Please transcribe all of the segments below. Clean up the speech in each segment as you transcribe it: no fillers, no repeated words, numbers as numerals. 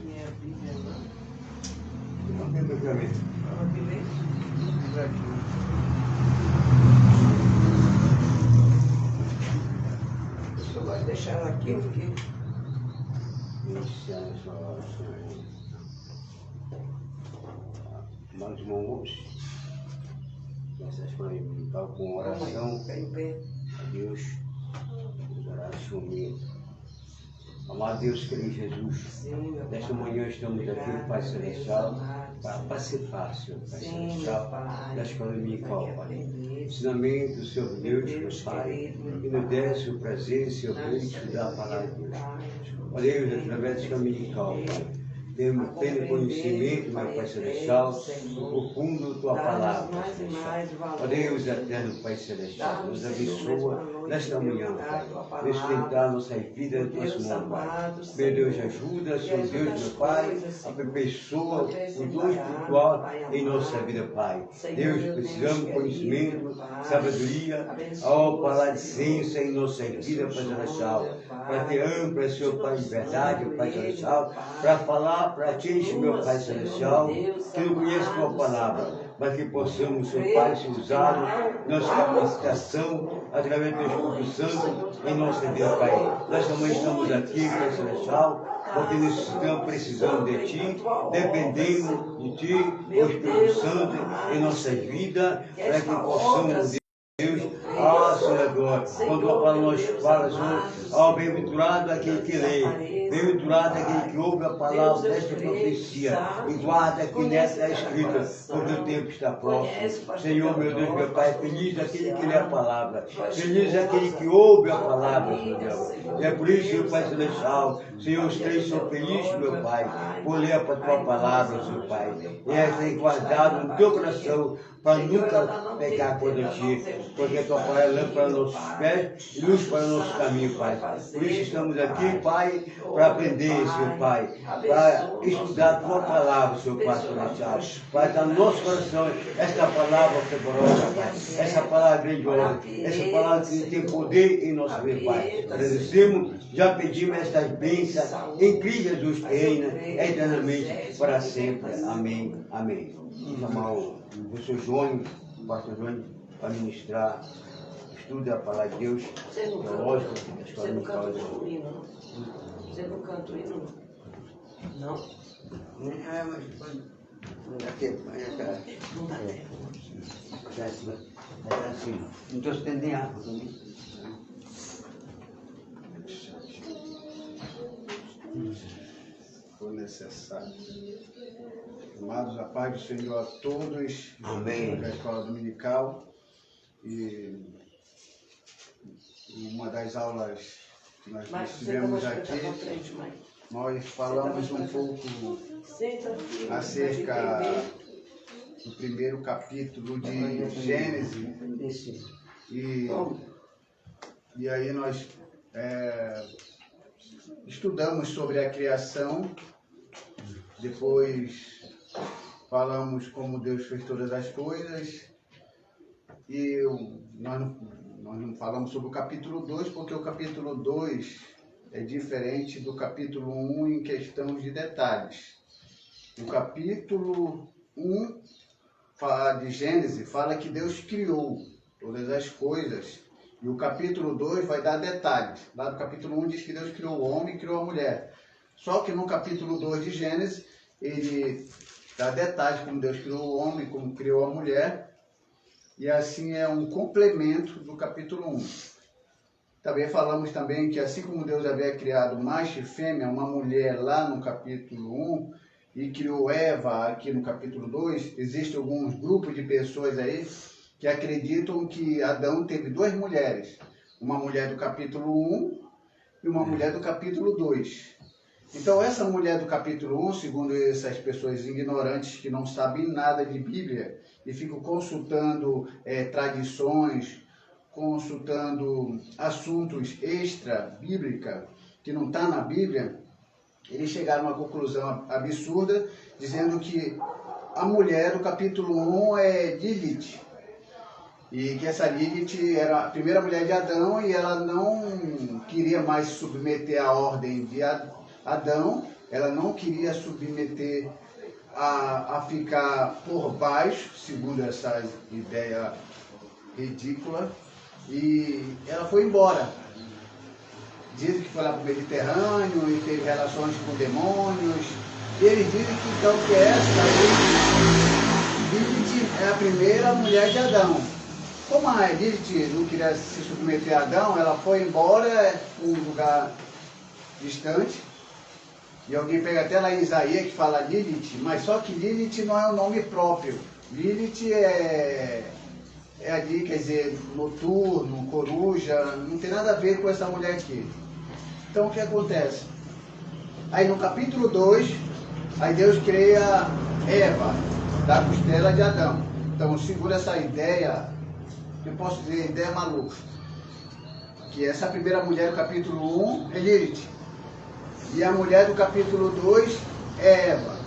minha Bíblia lá. Não tem problema. Fala a Bíblia. Eu gosto de deixar ela aqui porque Iniciando as orações. Mãos mãos. Essas coisas com oração fica em pé. a Deus. Vamos orar nesse momento. Amado Deus, querido Jesus, Sim, meu nesta Pai. manhã estamos aqui, Obrigado, Pai Deus Celestial, amado, para Senhor. participar, Senhor, Pai Sim, Celestial, meu Pai. da escola dominical, Vai Pai. aprender. Ensinamento do Senhor Deus, meu Deus Pai, querido, meu que nos Pai. desse o prazer, Senhor Deus, de estudar a palavra de Deus. Ó Deus, através da escola dominical, Pai, tendo conhecimento, meu Pai Celestial, do profundo da Tua palavra, Pai Celestial. Ó Deus, eterno Pai Celestial, nos abençoa nesta manhã, Pai, sustentar nossas vidas, nosso mundo, Pai. Meu Deus, ajuda, Senhor Deus, meu Pai, aperfeiçoa o dom espiritual em nossa vida, Pai. Deus, precisamos de conhecimento, sabedoria, ó palavra de ciência em nossa vida, Pai Celestial, para ter ampla, Senhor Pai, de verdade, Pai Celestial, para falar para ti, meu Pai Celestial, que não conhece Tua palavra, mas que possamos, Senhor Pai, ser usados nossa capacitação através do Espírito Santo em nossa vida, Pai. Nós também estamos aqui, Pai Celestial, porque necessitamos, precisamos de Ti, dependemos de Ti, o Espírito Santo em nossa vida, para que possamos, Deus, Senhor agora, quando a palavra nós fala, Senhor, bem-aventurado aquele que lê, bem-aventurado aquele que ouve a palavra desta profecia e guarda que nela está escrita, porque o tempo está próximo. Senhor, meu Deus, meu Pai, feliz aquele que lê a palavra, feliz aquele que ouve a palavra, Senhor Deus. E é por isso, Senhor Pai Celestial, Senhor, os três são felizes, meu Pai, por ler a Tua palavra, Senhor Pai, e essa é guardado no Teu coração, para nunca pecar contra Ti, porque a Tua palavra é lâmpada para nossos pés e luz para o nosso caminho, Pai. Por isso estamos aqui, Pai, para aprender, Senhor Pai, para estudar a Tua palavra, Senhor Pai Celestial, para dar no nosso coração esta palavra fervorosa, Pai, essa palavra grandiosa, essa palavra que tem poder em nosso vida, Pai. Agradecemos, já pedimos estas bênçãos em Cristo Jesus, que reina eternamente para sempre. Amém. Amém. Vou chamar o professor João, o pastor João, para ministrar. Estuda a palavra de Deus. Você não teológico, Você não canta o hino, não? Você não canta o hino, não? Não? Mas não dá tempo, Não dá tempo. É assim. Não estou estendendo água também. For necessário. Amados, a paz do Senhor a todos. Amém. Da escola dominical. E uma das aulas que nós tivemos aqui, nós falamos um pouco acerca do primeiro capítulo de Gênesis. E aí nós estudamos sobre a criação, depois falamos como Deus fez todas as coisas, e nós não falamos sobre o capítulo 2, porque o capítulo 2 é diferente do capítulo 1 em questão de detalhes. O capítulo 1 de Gênesis fala que Deus criou todas as coisas, e o capítulo 2 vai dar detalhes. Lá no capítulo 1 diz que Deus criou o homem e criou a mulher. Só que no capítulo 2 de Gênesis, ele dá detalhes como Deus criou o homem, como criou a mulher, e assim é um complemento do capítulo 1. Também falamos também que assim como Deus havia criado macho e fêmea, uma mulher lá no capítulo 1, e criou Eva aqui no capítulo 2, existem alguns grupos de pessoas aí que acreditam que Adão teve duas mulheres, uma mulher do capítulo 1 e uma mulher do capítulo 2. Então essa mulher do capítulo 1, segundo essas pessoas ignorantes que não sabem nada de Bíblia e ficam consultando tradições, consultando assuntos extra-bíblica que não está na Bíblia, eles chegaram a uma conclusão absurda, dizendo que a mulher do capítulo 1 é Lilith. E que essa Lilith era a primeira mulher de Adão e ela não queria mais se submeter à ordem de Adão ela não queria submeter a ficar por baixo, segundo essa ideia ridícula, e ela foi embora. Dizem que foi lá para o Mediterrâneo e teve relações com demônios. E eles dizem que então que essa Lilith é a primeira mulher de Adão. Como a Lilith não queria se submeter a Adão, ela foi embora para um lugar distante. E alguém pega até lá em Isaías que fala Lilith, mas só que Lilith não é um nome próprio. Lilith é ali, quer dizer, noturno, coruja, não tem nada a ver com essa mulher aqui. Então o que acontece? Aí no capítulo 2, aí Deus cria Eva, da costela de Adão. Então segura essa ideia, eu posso dizer, ideia maluca. Que essa primeira mulher do capítulo 1 é Lilith. E a mulher do capítulo 2 é Eva.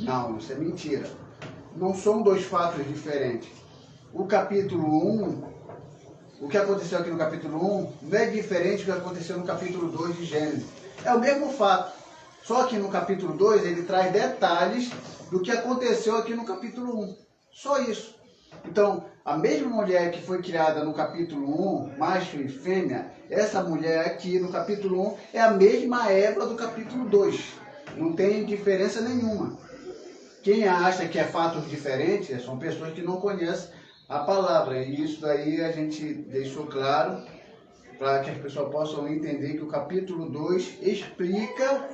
Não, isso é mentira. Não são dois fatos diferentes. O capítulo 1, o que aconteceu aqui no capítulo 1, não é diferente do que aconteceu no capítulo 2 de Gênesis. É o mesmo fato. Só que no capítulo 2 ele traz detalhes do que aconteceu aqui no capítulo 1. Só isso. Então, a mesma mulher que foi criada no capítulo 1, macho e fêmea, essa mulher aqui no capítulo 1 é a mesma Eva do capítulo 2. Não tem diferença nenhuma. Quem acha que é fatos diferentes são pessoas que não conhecem a palavra. E isso daí a gente deixou claro para que as pessoas possam entender que o capítulo 2 explica,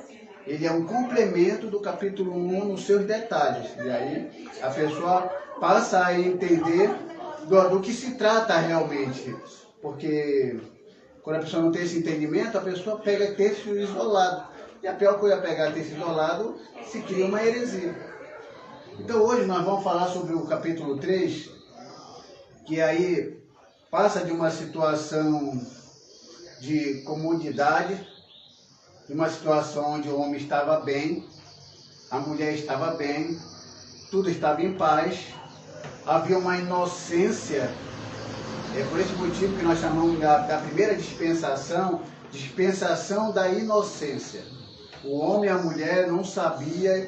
ele é um complemento do capítulo 1 nos seus detalhes. E aí a pessoa passa a entender do que se trata realmente. Porque quando a pessoa não tem esse entendimento, a pessoa pega texto isolado. E a pior coisa é pegar texto isolado, se cria uma heresia. Então hoje nós vamos falar sobre o capítulo 3, que aí passa de uma situação de comodidade, de uma situação onde o homem estava bem, a mulher estava bem, tudo estava em paz, havia uma inocência. É por esse motivo que nós chamamos da primeira dispensação, dispensação da inocência. O homem e a mulher não sabiam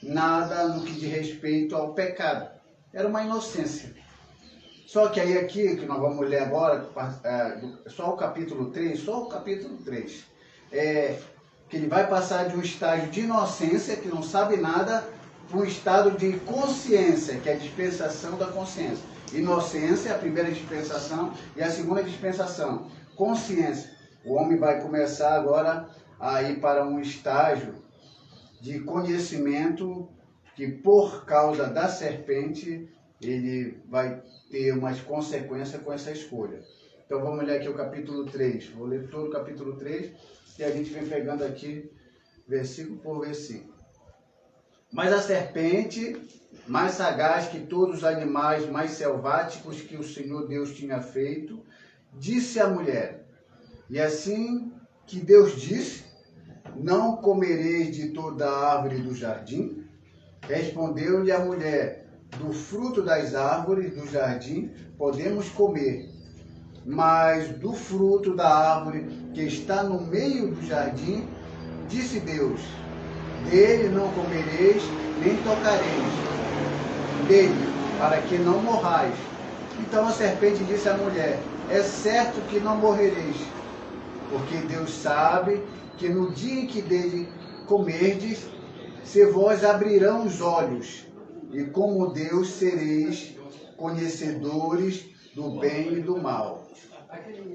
nada no que diz respeito ao pecado. Era uma inocência. Só que aí aqui, que nós vamos ler agora, só o capítulo 3, que ele vai passar de um estágio de inocência, que não sabe nada, para um estado de consciência, que é a dispensação da consciência. Inocência é a primeira dispensação e a segunda dispensação, consciência. O homem vai começar agora a ir para um estágio de conhecimento que, por causa da serpente, ele vai ter umas consequências com essa escolha. Então vamos ler aqui o capítulo 3. Vou ler todo o capítulo 3 e a gente vem pegando aqui versículo por versículo. Mas a serpente, mais sagaz que todos os animais mais selváticos que o Senhor Deus tinha feito, disse à mulher: e assim que Deus disse, não comereis de toda a árvore do jardim? Respondeu-lhe a mulher: do fruto das árvores do jardim podemos comer, mas do fruto da árvore que está no meio do jardim, disse Deus: dele não comereis, nem tocareis dele, para que não morrais. Então a serpente disse à mulher: é certo que não morrereis, porque Deus sabe que no dia em que dele comerdes, se vós abrirão os olhos, e como Deus sereis conhecedores do bem e do mal.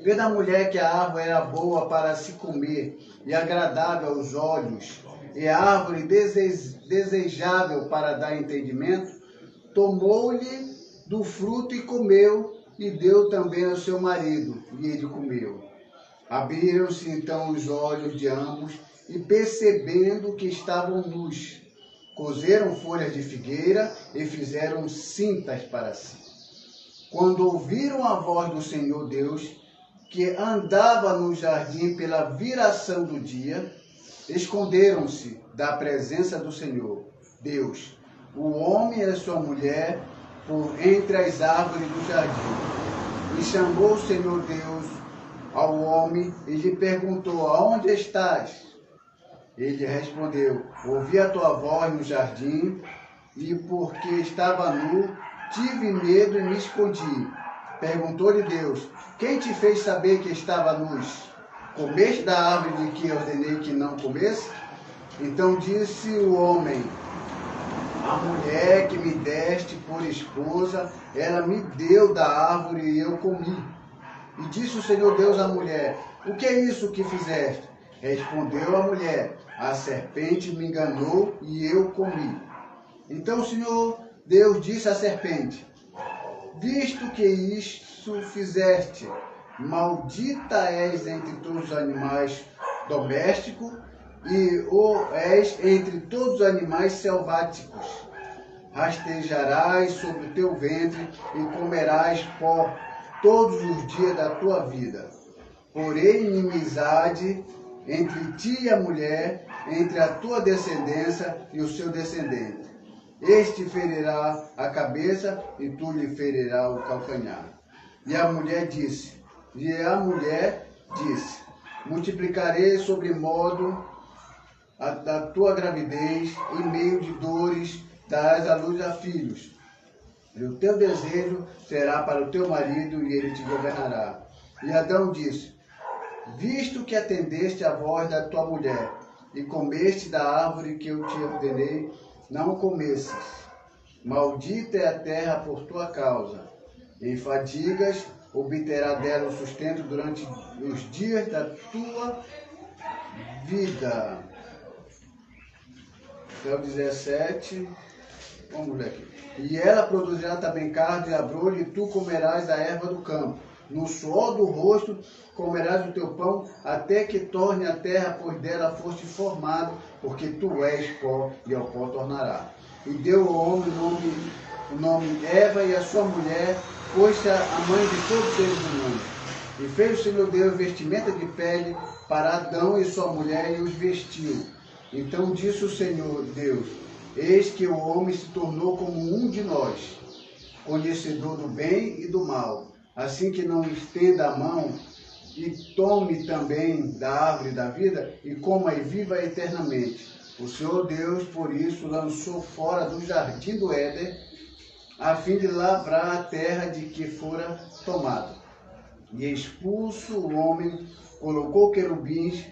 Vendo a mulher que a árvore era boa para se comer e agradável aos olhos, e a árvore desejável para dar entendimento, tomou-lhe do fruto e comeu, e deu também ao seu marido, e ele comeu. Abriram-se então os olhos de ambos, e percebendo que estavam nus, cozeram folhas de figueira e fizeram cintas para si. Quando ouviram a voz do Senhor Deus, que andava no jardim pela viração do dia, esconderam-se da presença do Senhor Deus, o homem e a sua mulher, por entre as árvores do jardim. E chamou o Senhor Deus ao homem e lhe perguntou: aonde estás? Ele respondeu: ouvi a tua voz no jardim, e porque estava nu, tive medo e me escondi. Perguntou-lhe Deus: quem te fez saber que estava nus? Comeste da árvore de que ordenei que não comesse? Então disse o homem: a mulher que me deste por esposa, ela me deu da árvore e eu comi. E disse o Senhor Deus à mulher: o que é isso que fizeste? Respondeu a mulher: a serpente me enganou e eu comi. Então o Senhor Deus disse à serpente: visto que isto fizeste, maldita és entre todos os animais domésticos e o és entre todos os animais selváticos. Rastejarás sobre o teu ventre e comerás pó todos os dias da tua vida. Porém, inimizade entre ti e a mulher, entre a tua descendência e o seu descendente. Este ferirá a cabeça e tu lhe ferirá o calcanhar. E a mulher disse, multiplicarei sobremodo da tua gravidez, em meio de dores, darás à luz a filhos. E o teu desejo será para o teu marido, e ele te governará. E Adão disse, visto que atendeste à voz da tua mulher, e comeste da árvore que eu te ordenei, não comesses. Maldita é a terra por tua causa. Em fadigas obterá dela o sustento durante os dias da tua vida. Até o 17. Vamos ler aqui. E ela produzirá também carne e abrolho, e tu comerás da erva do campo. No suor do rosto comerás o teu pão, até que torne a terra, pois dela foste formado, porque tu és pó, e ao pó tornará. E deu ao homem o nome Eva, e a sua mulher pôs-se a mãe de todos os seres humanos. E fez o Senhor Deus vestimenta de pele para Adão e sua mulher, e os vestiu. Então disse o Senhor Deus, eis que o homem se tornou como um de nós, conhecedor do bem e do mal. Assim que não estenda a mão e tome também da árvore da vida e coma e viva eternamente. O Senhor Deus, por isso, lançou fora do jardim do Éden, a fim de lavrar a terra de que fora tomado. E expulso o homem, colocou querubins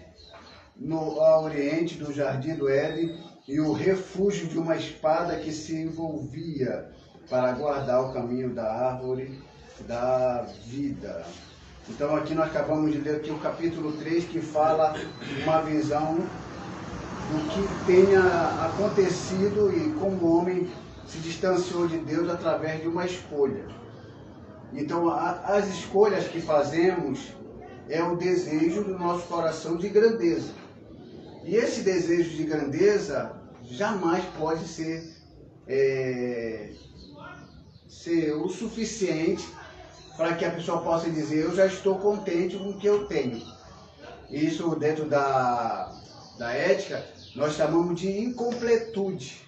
ao oriente do jardim do Éden e o refúgio de uma espada que se envolvia para guardar o caminho da árvore da vida. Então aqui nós acabamos de ler aqui o capítulo 3, que fala uma visão do que tenha acontecido e como o homem se distanciou de Deus através de uma escolha. Então as escolhas que fazemos é o desejo do nosso coração de grandeza. E esse desejo de grandeza jamais pode ser o suficiente para que a pessoa possa dizer, eu já estou contente com o que eu tenho. Isso dentro da ética, nós chamamos de incompletude.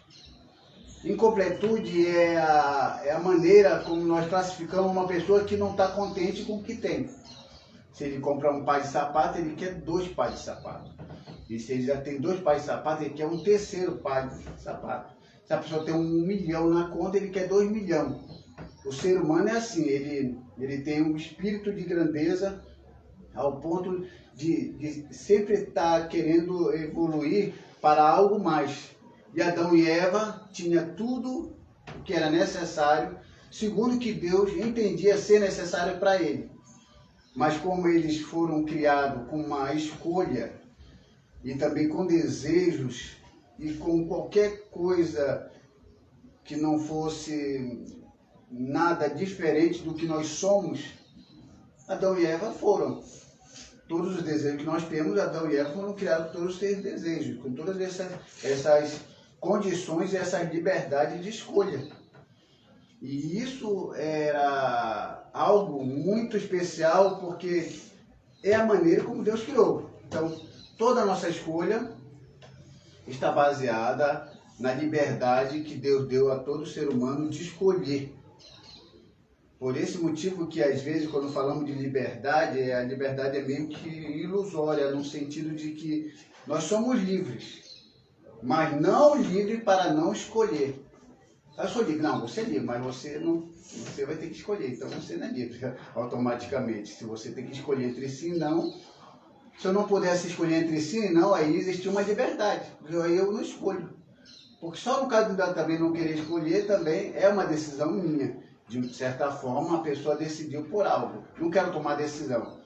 Incompletude é a maneira como nós classificamos uma pessoa que não está contente com o que tem. Se ele comprar um par de sapato, ele quer 2 pares de sapato. E se ele já tem 2 pares de sapato, ele quer um 3º par de sapato. Se a pessoa tem 1 milhão na conta, ele quer 2 milhões. O ser humano é assim, ele tem um espírito de grandeza ao ponto de sempre estar querendo evoluir para algo mais. E Adão e Eva tinham tudo o que era necessário, segundo o que Deus entendia ser necessário para ele. Mas como eles foram criados com uma escolha e também com desejos e com qualquer coisa que não fosse nada diferente do que nós somos, Adão e Eva foram. Todos os desejos que nós temos, Adão e Eva foram criados com todos os seus desejos, com todas essas condições e essa liberdade de escolha. E isso era algo muito especial, porque é a maneira como Deus criou. Então, toda a nossa escolha está baseada na liberdade que Deus deu a todo ser humano de escolher. Por esse motivo que às vezes quando falamos de liberdade, a liberdade é meio que ilusória, no sentido de que nós somos livres, mas não livre para não escolher. Eu sou livre, não, você é livre, mas você vai ter que escolher, então você não é livre automaticamente. Se você tem que escolher entre sim e não, se eu não pudesse escolher entre sim e não, aí existia uma liberdade, aí eu não escolho. Porque só no caso de eu também não querer escolher, também é uma decisão minha. De certa forma, a pessoa decidiu por algo. Não quero tomar decisão.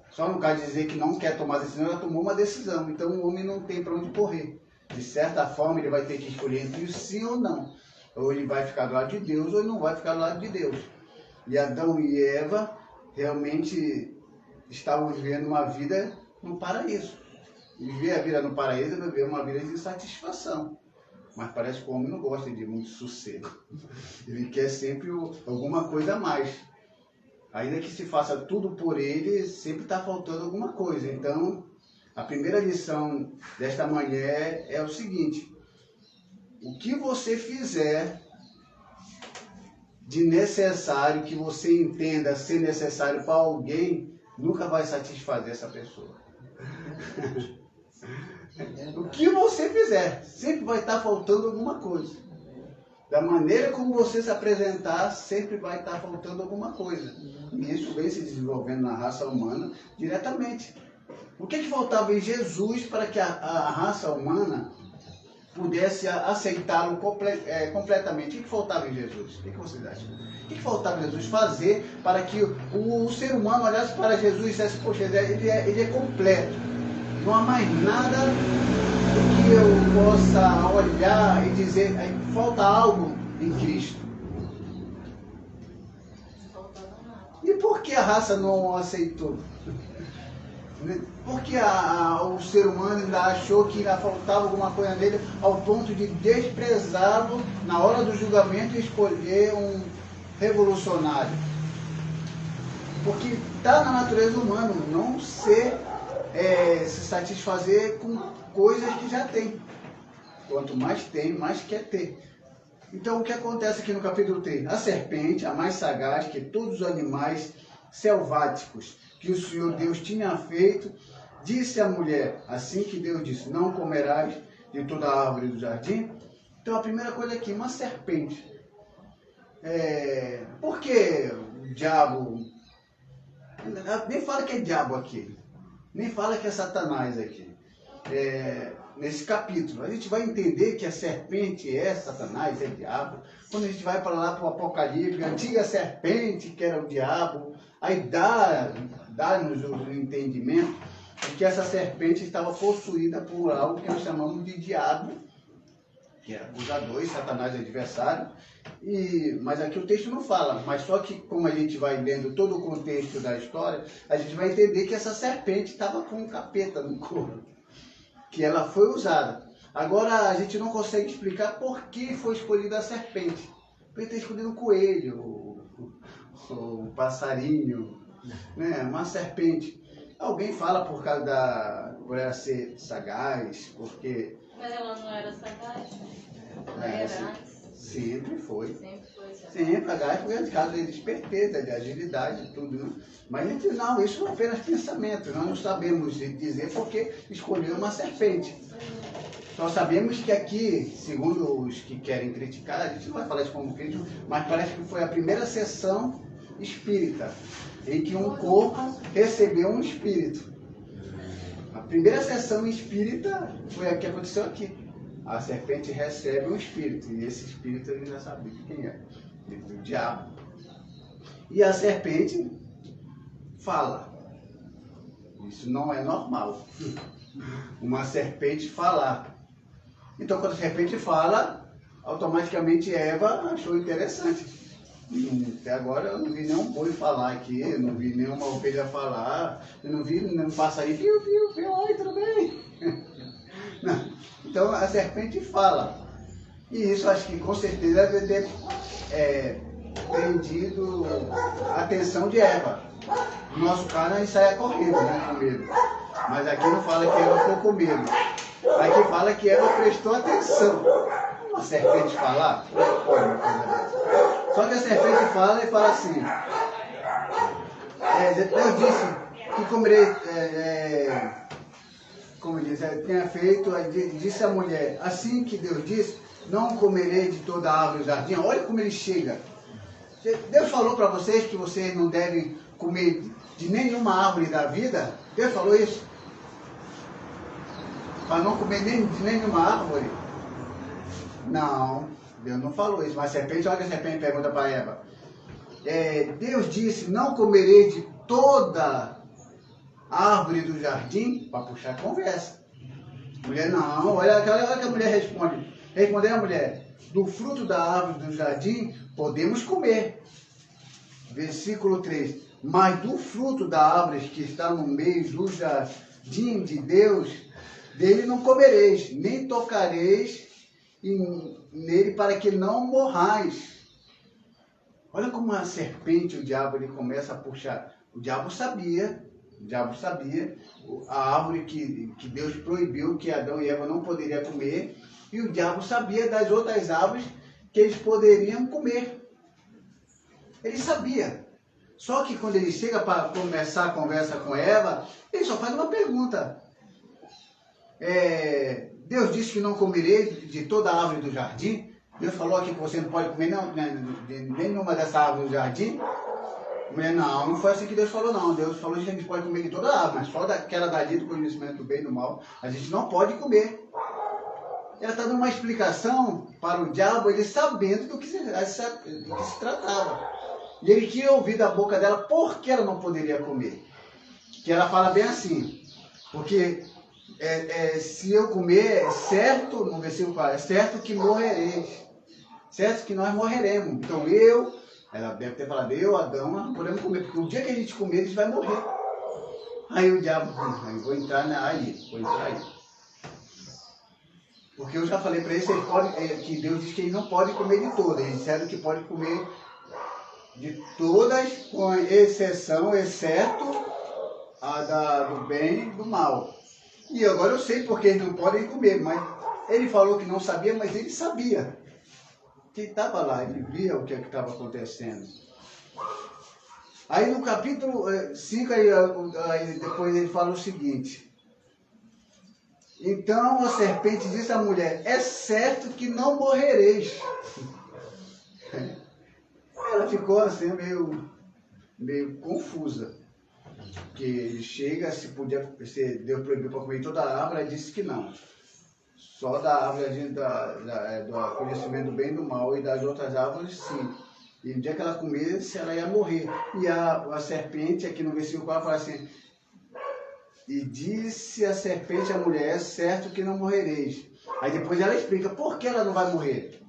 Só no caso de dizer que não quer tomar decisão, ela tomou uma decisão. Então o homem não tem para onde correr. De certa forma, ele vai ter que escolher entre o sim ou não. Ou ele vai ficar do lado de Deus, ou ele não vai ficar do lado de Deus. E Adão e Eva realmente estavam vivendo uma vida no paraíso. E viver a vida no paraíso é viver uma vida de satisfação. Mas parece que o homem não gosta de muito sossego. Ele quer sempre alguma coisa a mais. Ainda que se faça tudo por ele, sempre está faltando alguma coisa. Então, a primeira lição desta manhã é o seguinte: o que você fizer de necessário, que você entenda ser necessário para alguém, nunca vai satisfazer essa pessoa. O que você fizer, sempre vai estar faltando alguma coisa. Da maneira como você se apresentar, sempre vai estar faltando alguma coisa. E isso vem se desenvolvendo na raça humana diretamente. O que faltava em Jesus para que a raça humana pudesse aceitá-lo completamente? O que faltava em Jesus? O que vocês acham? O que faltava em Jesus fazer para que o ser humano olhasse para Jesus e dissesse: poxa, ele é completo. Não há mais nada que eu possa olhar e dizer: falta algo em Cristo. E por que a raça não aceitou? Por que o ser humano ainda achou que ainda faltava alguma coisa nele ao ponto de desprezá-lo na hora do julgamento e escolher um revolucionário? Porque está na natureza humana não se satisfazer com coisas que já tem. Quanto mais tem, mais quer ter. Então o que acontece aqui no capítulo 3? A serpente, a mais sagaz que todos os animais selváticos que o Senhor Deus tinha feito, disse à mulher, assim que Deus disse: não comerás de toda a árvore do jardim. Então a primeira coisa aqui, uma serpente. Por que o diabo... Nem fala que é diabo aqui. Nem fala que é Satanás aqui. Nesse capítulo, a gente vai entender que a serpente é Satanás, é diabo. Quando a gente vai para lá para o Apocalipse, a antiga serpente, que era o diabo, aí dá-nos o entendimento de que essa serpente estava possuída por algo que nós chamamos de diabo, que é acusador, e Satanás é adversário. Mas aqui o texto não fala, mas só que como a gente vai lendo todo o contexto da história, a gente vai entender que essa serpente estava com um capeta no corpo, que ela foi usada. Agora a gente não consegue explicar por que foi escolhida a serpente. Podia ter escolhido o coelho, o passarinho, né? Uma serpente. Alguém fala por ela ser sagaz, porque... Mas ela não era sagaz? Ela É, era antes? sempre foi. Sempre foi sagaz. Sempre, sagaz porque é de caso de esperteza, de agilidade, tudo. Né? Mas a gente, não, isso é apenas pensamento. Nós não sabemos dizer porque escolheu uma serpente. Só sabemos que aqui, segundo os que querem criticar, a gente não vai falar isso como crítico, mas parece que foi a primeira sessão espírita, em que um corpo recebeu um espírito. A primeira sessão espírita foi a que aconteceu aqui. A serpente recebe um espírito, e esse espírito ele já sabia de quem é, do diabo. E a serpente fala. Isso não é normal. Uma serpente falar. Então, quando a serpente fala, automaticamente Eva achou interessante. Até agora eu não vi nenhum boi falar aqui, eu não vi nenhuma ovelha falar, eu não vi nenhum passarinho, viu, oi, tudo bem? Não. Então a serpente fala. E isso acho que com certeza deve ter prendido a atenção de Eva. No nosso caso a gente saia correndo, né, com medo. Mas aqui não fala que Eva ficou com medo. Aqui fala que Eva prestou atenção. Uma serpente falar? Pode uma coisa dessa. Só que a serpente fala e fala assim, Deus disse que comerei, como diz, tenha feito, disse a mulher, assim que Deus disse, não comerei de toda a árvore do jardim. Olha como ele chega. Deus falou para vocês que vocês não devem comer de nenhuma árvore da vida? Deus falou isso? Para não comer de nenhuma árvore? Não, Deus não falou isso. Mas a serpente, olha que a serpente pergunta para Eva. Deus disse, não comerei de toda árvore do jardim, para puxar a conversa. Mulher, não, olha que a mulher responde. Respondeu a mulher, do fruto da árvore do jardim podemos comer. Versículo 3. Mas do fruto da árvore que está no meio do jardim de Deus, dele não comereis, nem tocareis nele para que não morrais. Olha como a serpente, o diabo, ele começa a puxar. O diabo sabia a árvore que Deus proibiu que Adão e Eva não poderiam comer, e o diabo sabia das outras árvores que eles poderiam comer. Ele sabia. Só que quando ele chega para começar a conversa com Eva, ele só faz uma pergunta. Deus disse que não comerei de toda a árvore do jardim. Deus falou aqui que você não pode comer de nenhuma dessa árvore do jardim. Mulher, não foi assim que Deus falou, não. Deus falou que a gente pode comer de toda a árvore, mas só daquela dali do conhecimento do bem e do mal, a gente não pode comer. Ela está dando uma explicação para o diabo, ele sabendo do que se tratava. E ele queria ouvir da boca dela por que ela não poderia comer. Que ela fala bem assim, porque se eu comer, é certo, no versículo 4, é certo que morrereis. Certo que nós morreremos. Então ela deve ter falado, Adão, nós não podemos comer, porque o dia que a gente comer, a gente vai morrer. Aí o diabo, vou entrar aí. Porque eu já falei para eles que Deus diz que eles não podem comer de todas. Eles disseram que pode comer de todas, com exceção, exceto a do bem e do mal. E agora eu sei porque eles não podem comer, mas ele falou que não sabia, mas ele sabia. Ele estava lá, ele via o que estava acontecendo. Aí no capítulo 5, aí depois ele fala o seguinte. Então a serpente disse à mulher, é certo que não morrereis. Ela ficou assim meio confusa. Porque ele chega, se Deus proibiu para comer toda a árvore, ela disse que não. Só da árvore do conhecimento do bem e do mal, e das outras árvores, sim. E no dia que ela comesse, ela ia morrer. E a serpente, aqui no versículo 4, fala assim, e disse a serpente à mulher, é certo que não morrereis. Aí depois ela explica por que ela não vai morrer.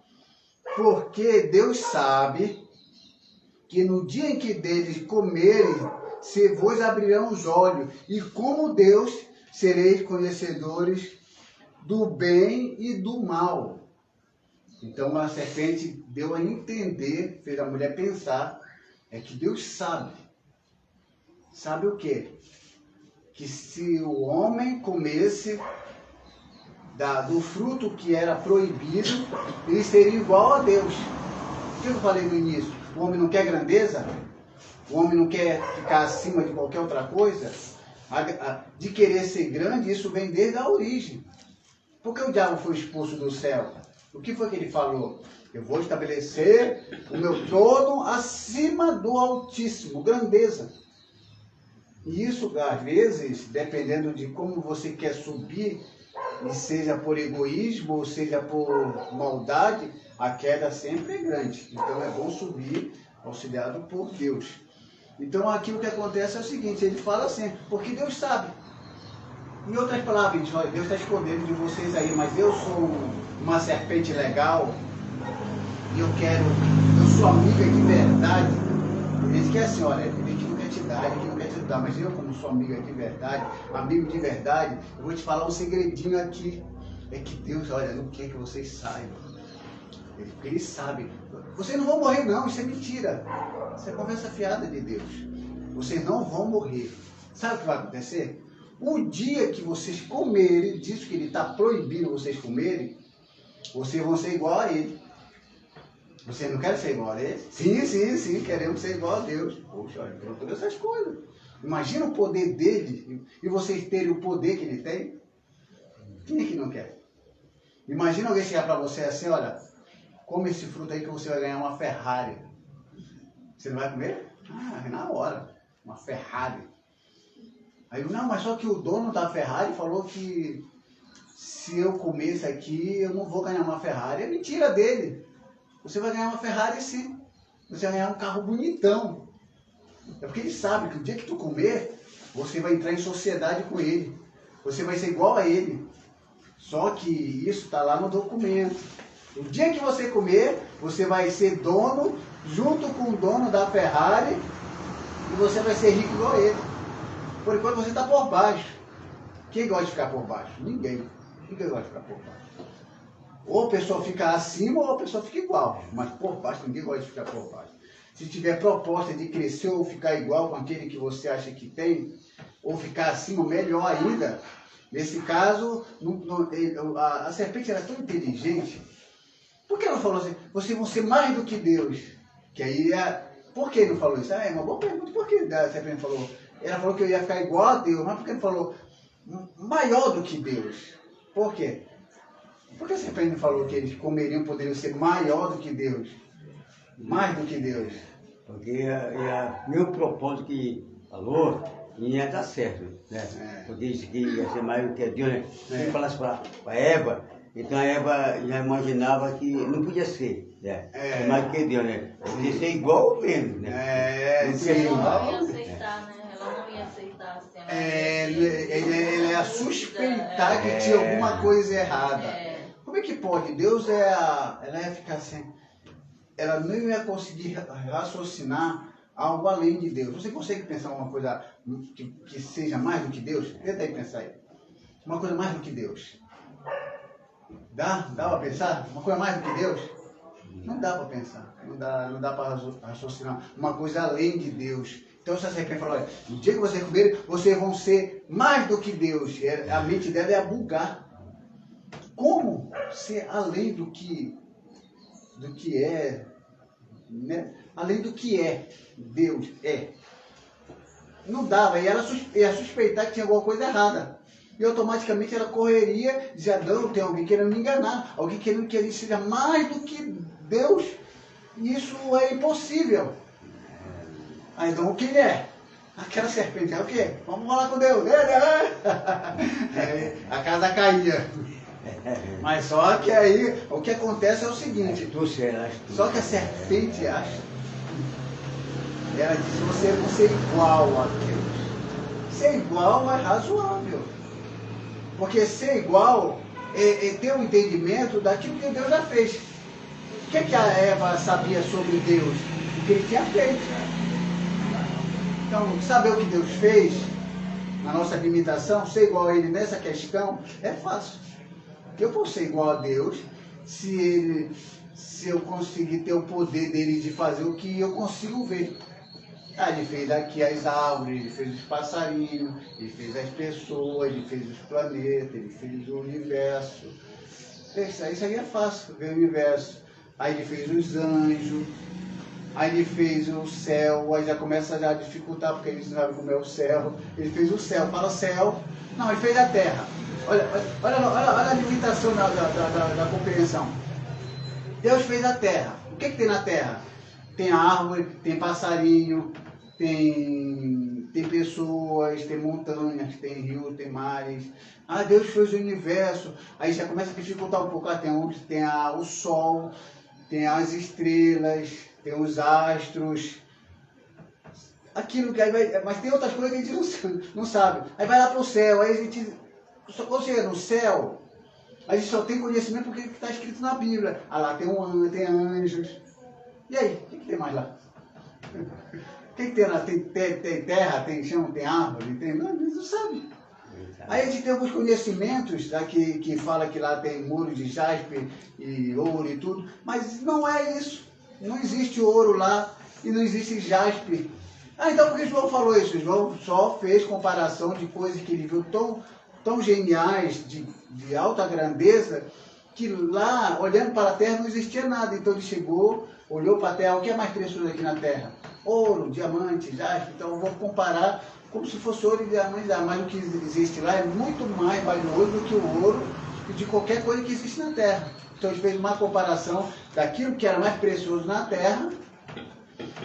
Porque Deus sabe que no dia em que deles comerem, se vos abrirão os olhos, e como Deus sereis conhecedores do bem e do mal. Então a serpente deu a entender, fez a mulher pensar, que Deus sabe. Sabe o quê? Que se o homem comesse do fruto que era proibido, ele seria igual a Deus. O que eu falei no início? O homem não quer grandeza? O homem não quer ficar acima de qualquer outra coisa? De querer ser grande, isso vem desde a origem. Por que o diabo foi expulso do céu? O que foi que ele falou? Eu vou estabelecer o meu trono acima do Altíssimo, grandeza. E isso, às vezes, dependendo de como você quer subir, e seja por egoísmo, ou seja por maldade, a queda sempre é grande. Então é bom subir auxiliado por Deus. Então aqui o que acontece é o seguinte, ele fala assim, porque Deus sabe. Em outras palavras, olha, Deus está escondendo de vocês aí, mas eu sou uma serpente legal, e eu sou amiga de verdade. Ele quer assim, olha, ele que não quer te dar, ele que não quer te dar, mas eu como sou amiga de verdade, amigo de verdade, eu vou te falar um segredinho aqui. É que Deus, olha, não quer que vocês saibam. Porque Ele sabe. Vocês não vão morrer não, isso é mentira. Isso é conversa fiada de Deus. Vocês não vão morrer. Sabe o que vai acontecer? O dia que vocês comerem, disso que Ele está proibindo vocês comerem, vocês vão ser igual a Ele. Vocês não querem ser igual a Ele? Sim, queremos ser igual a Deus. Poxa, olha, Ele todas essas coisas. Imagina o poder dele e vocês terem o poder que ele tem. Quem é que não quer? Imagina alguém chegar para você assim, olha, come esse fruto aí que você vai ganhar uma Ferrari. Você não vai comer? Ah, na hora. Uma Ferrari. Aí eu, não, mas só que o dono da Ferrari falou que se eu comer isso aqui, eu não vou ganhar uma Ferrari. É mentira dele. Você vai ganhar uma Ferrari sim. Você vai ganhar um carro bonitão. É porque ele sabe que o dia que tu comer, você vai entrar em sociedade com ele. Você vai ser igual a ele. Só que isso está lá no documento. O dia que você comer, você vai ser dono, junto com o dono da Ferrari, e você vai ser rico igual a ele. Por enquanto você está por baixo. Quem gosta de ficar por baixo? Ninguém. Ninguém gosta de ficar por baixo. Ou a pessoa fica acima ou a pessoa fica igual. Mas por baixo, ninguém gosta de ficar por baixo. Se tiver proposta de crescer ou ficar igual com aquele que você acha que tem, ou ficar acima, melhor ainda. Nesse caso, a serpente era tão inteligente. Por que ela falou assim? Vocês vão ser mais do que Deus. Que aí, por que ele não falou isso? É uma boa pergunta. Por que a serpente falou? Ela falou que eu ia ficar igual a Deus. Mas por que ele falou maior do que Deus? Por quê? Por que a serpente não falou que eles comeriam, poderiam ser maior do que Deus? Mais do que Deus? Porque meu propósito que falou ia dar certo, né? Porque disse que ia ser mais do que Deus, né? Se ele falasse para Eva, então a Eva já imaginava que não podia ser, né? Ser mais do que Deus, né? Podia ser igual mesmo, né? Não podia ser Ela igual. não ia aceitar, né? Ela não ia aceitar assim. Ele ia suspeitar que tinha alguma coisa errada. Como é que pode? Deus ela ia ficar assim. Ela não ia conseguir raciocinar algo além de Deus. Você consegue pensar uma coisa que seja mais do que Deus? Tenta aí pensar aí. Uma coisa mais do que Deus. Dá para pensar? Uma coisa mais do que Deus? Não dá para pensar. Não dá para raciocinar uma coisa além de Deus. Então se a serpente falou, olha, no dia que vocês comerem, vocês vão ser mais do que Deus. A mente dela ia bugar. Como ser além do que é, né? Além do que é, Deus é. Não dava, e ela ia suspeitar que tinha alguma coisa errada. E automaticamente ela correria, dizia, não, tem alguém querendo me enganar, alguém querendo que ele seja mais do que Deus. Isso é impossível. Aí então o que ele é? Aquela serpente, é o quê? Vamos falar com Deus. A casa caía. Mas só que aí, o que acontece é o seguinte, só que a serpente acha, ela diz, você não ser igual a Deus. Ser igual é razoável. Porque ser igual é ter um entendimento daquilo que Deus já fez. O que a Eva sabia sobre Deus? O que ele tinha feito. Então, saber o que Deus fez, na nossa limitação, ser igual a Ele nessa questão, é fácil. Eu posso ser igual a Deus se eu conseguir ter o poder dele de fazer o que eu consigo ver. Ele fez aqui as árvores, ele fez os passarinhos, ele fez as pessoas, ele fez os planetas, ele fez o universo. Isso aí é fácil, ver o universo. Aí ele fez os anjos, aí ele fez o céu, aí já começa a dificultar, porque eles não sabem como é o céu. Ele fez o céu, fala céu. Não, ele fez a terra. Olha a limitação da compreensão. Deus fez a terra. O que tem na terra? Tem árvore, tem passarinho, tem pessoas, tem montanhas, tem rios, tem mares. Deus fez o universo. Aí já começa a dificultar um pouco. Tem o sol, tem as estrelas, tem os astros. Aquilo que aí vai, mas tem outras coisas que a gente não sabe. Aí vai lá para o céu, aí a gente, quando chega no céu, a gente só tem conhecimento porque está escrito na Bíblia. Lá tem anjos. E aí, o que tem mais lá? O que tem lá? Tem terra, tem chão, tem árvore, não sabe. Aí a gente tem alguns conhecimentos que fala que lá tem muro de jaspe e ouro e tudo, mas não é isso. Não existe ouro lá e não existe jaspe. Então por que João falou isso? João só fez comparação de coisas que ele viu tão geniais, de alta grandeza, que lá, olhando para a terra, não existia nada. Então ele chegou, olhou para a terra, o que é mais precioso aqui na terra? Ouro, diamante, jaspe. Então eu vou comparar como se fosse ouro e diamante, mas o que existe lá é muito mais valioso do que o ouro e de qualquer coisa que existe na terra. Então ele fez uma comparação daquilo que era mais precioso na terra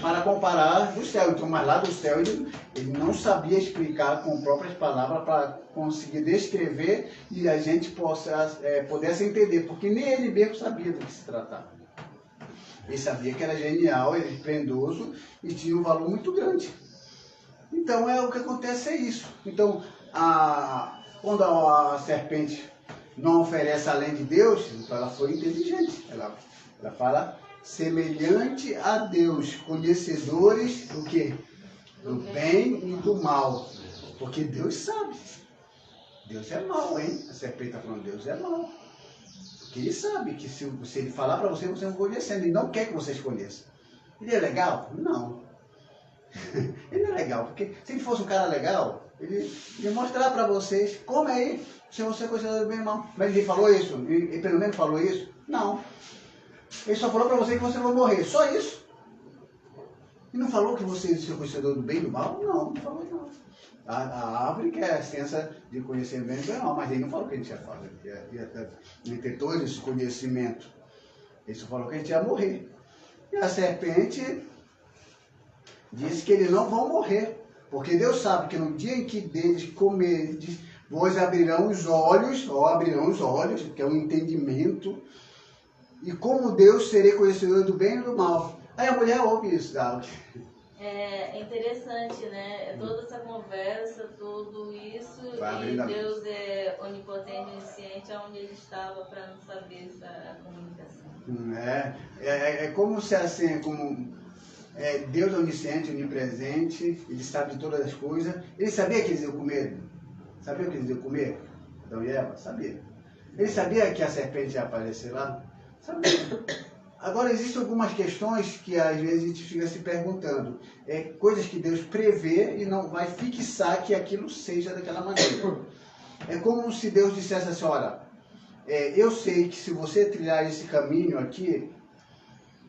para comparar do céu. Então, mas lá do céu ele não sabia explicar com próprias palavras para conseguir descrever e a gente pudesse entender, porque nem ele mesmo sabia do que se tratava. Ele sabia que era genial, ele esplendoso e tinha um valor muito grande. Então, o que acontece é isso. Então, quando a serpente não oferece além de Deus, então ela foi inteligente. Ela fala semelhante a Deus, conhecedores do quê? Do bem e do mal. Porque Deus sabe. Deus é mau, hein? A serpente está falando, Deus é mau. Porque ele sabe que se ele falar para você, você não conhece. Ele não quer que você conheça. Ele é legal? Não. Ele não é legal, porque se ele fosse um cara legal, ele ia mostrar para vocês como aí, se você é conhecedor do bem e do mal. Mas ele falou isso? Ele pelo menos falou isso? Não. Ele só falou para você que você vai morrer. Só isso. E não falou que você é conhecedor do bem e do mal? Não, não falou não. A árvore que é a ciência de conhecer bem e do mal, mas ele não falou que a gente ia fazer. Ia ter todo esse conhecimento. Ele só falou que a gente ia morrer. E a serpente disse que eles não vão morrer. Porque Deus sabe que no dia em que deles comerem, vos abrirão os olhos, que é um entendimento. E como Deus serei conhecedor do bem e do mal. Aí a mulher ouve isso, Davi. É interessante, né? Toda essa conversa, tudo isso, e Deus é onipotente, onisciente, aonde ele estava para não saber essa comunicação. É como se assim, Deus é onisciente, onipresente, ele sabe de todas as coisas. Ele sabia que eles iam comer? Sabia o que eles iam comer? Adão e Eva? Sabia. Ele sabia que a serpente ia aparecer lá? Sabia. Agora, existem algumas questões que às vezes a gente fica se perguntando. Coisas que Deus prevê e não vai fixar que aquilo seja daquela maneira. É como se Deus dissesse assim, olha, eu sei que se você trilhar esse caminho aqui,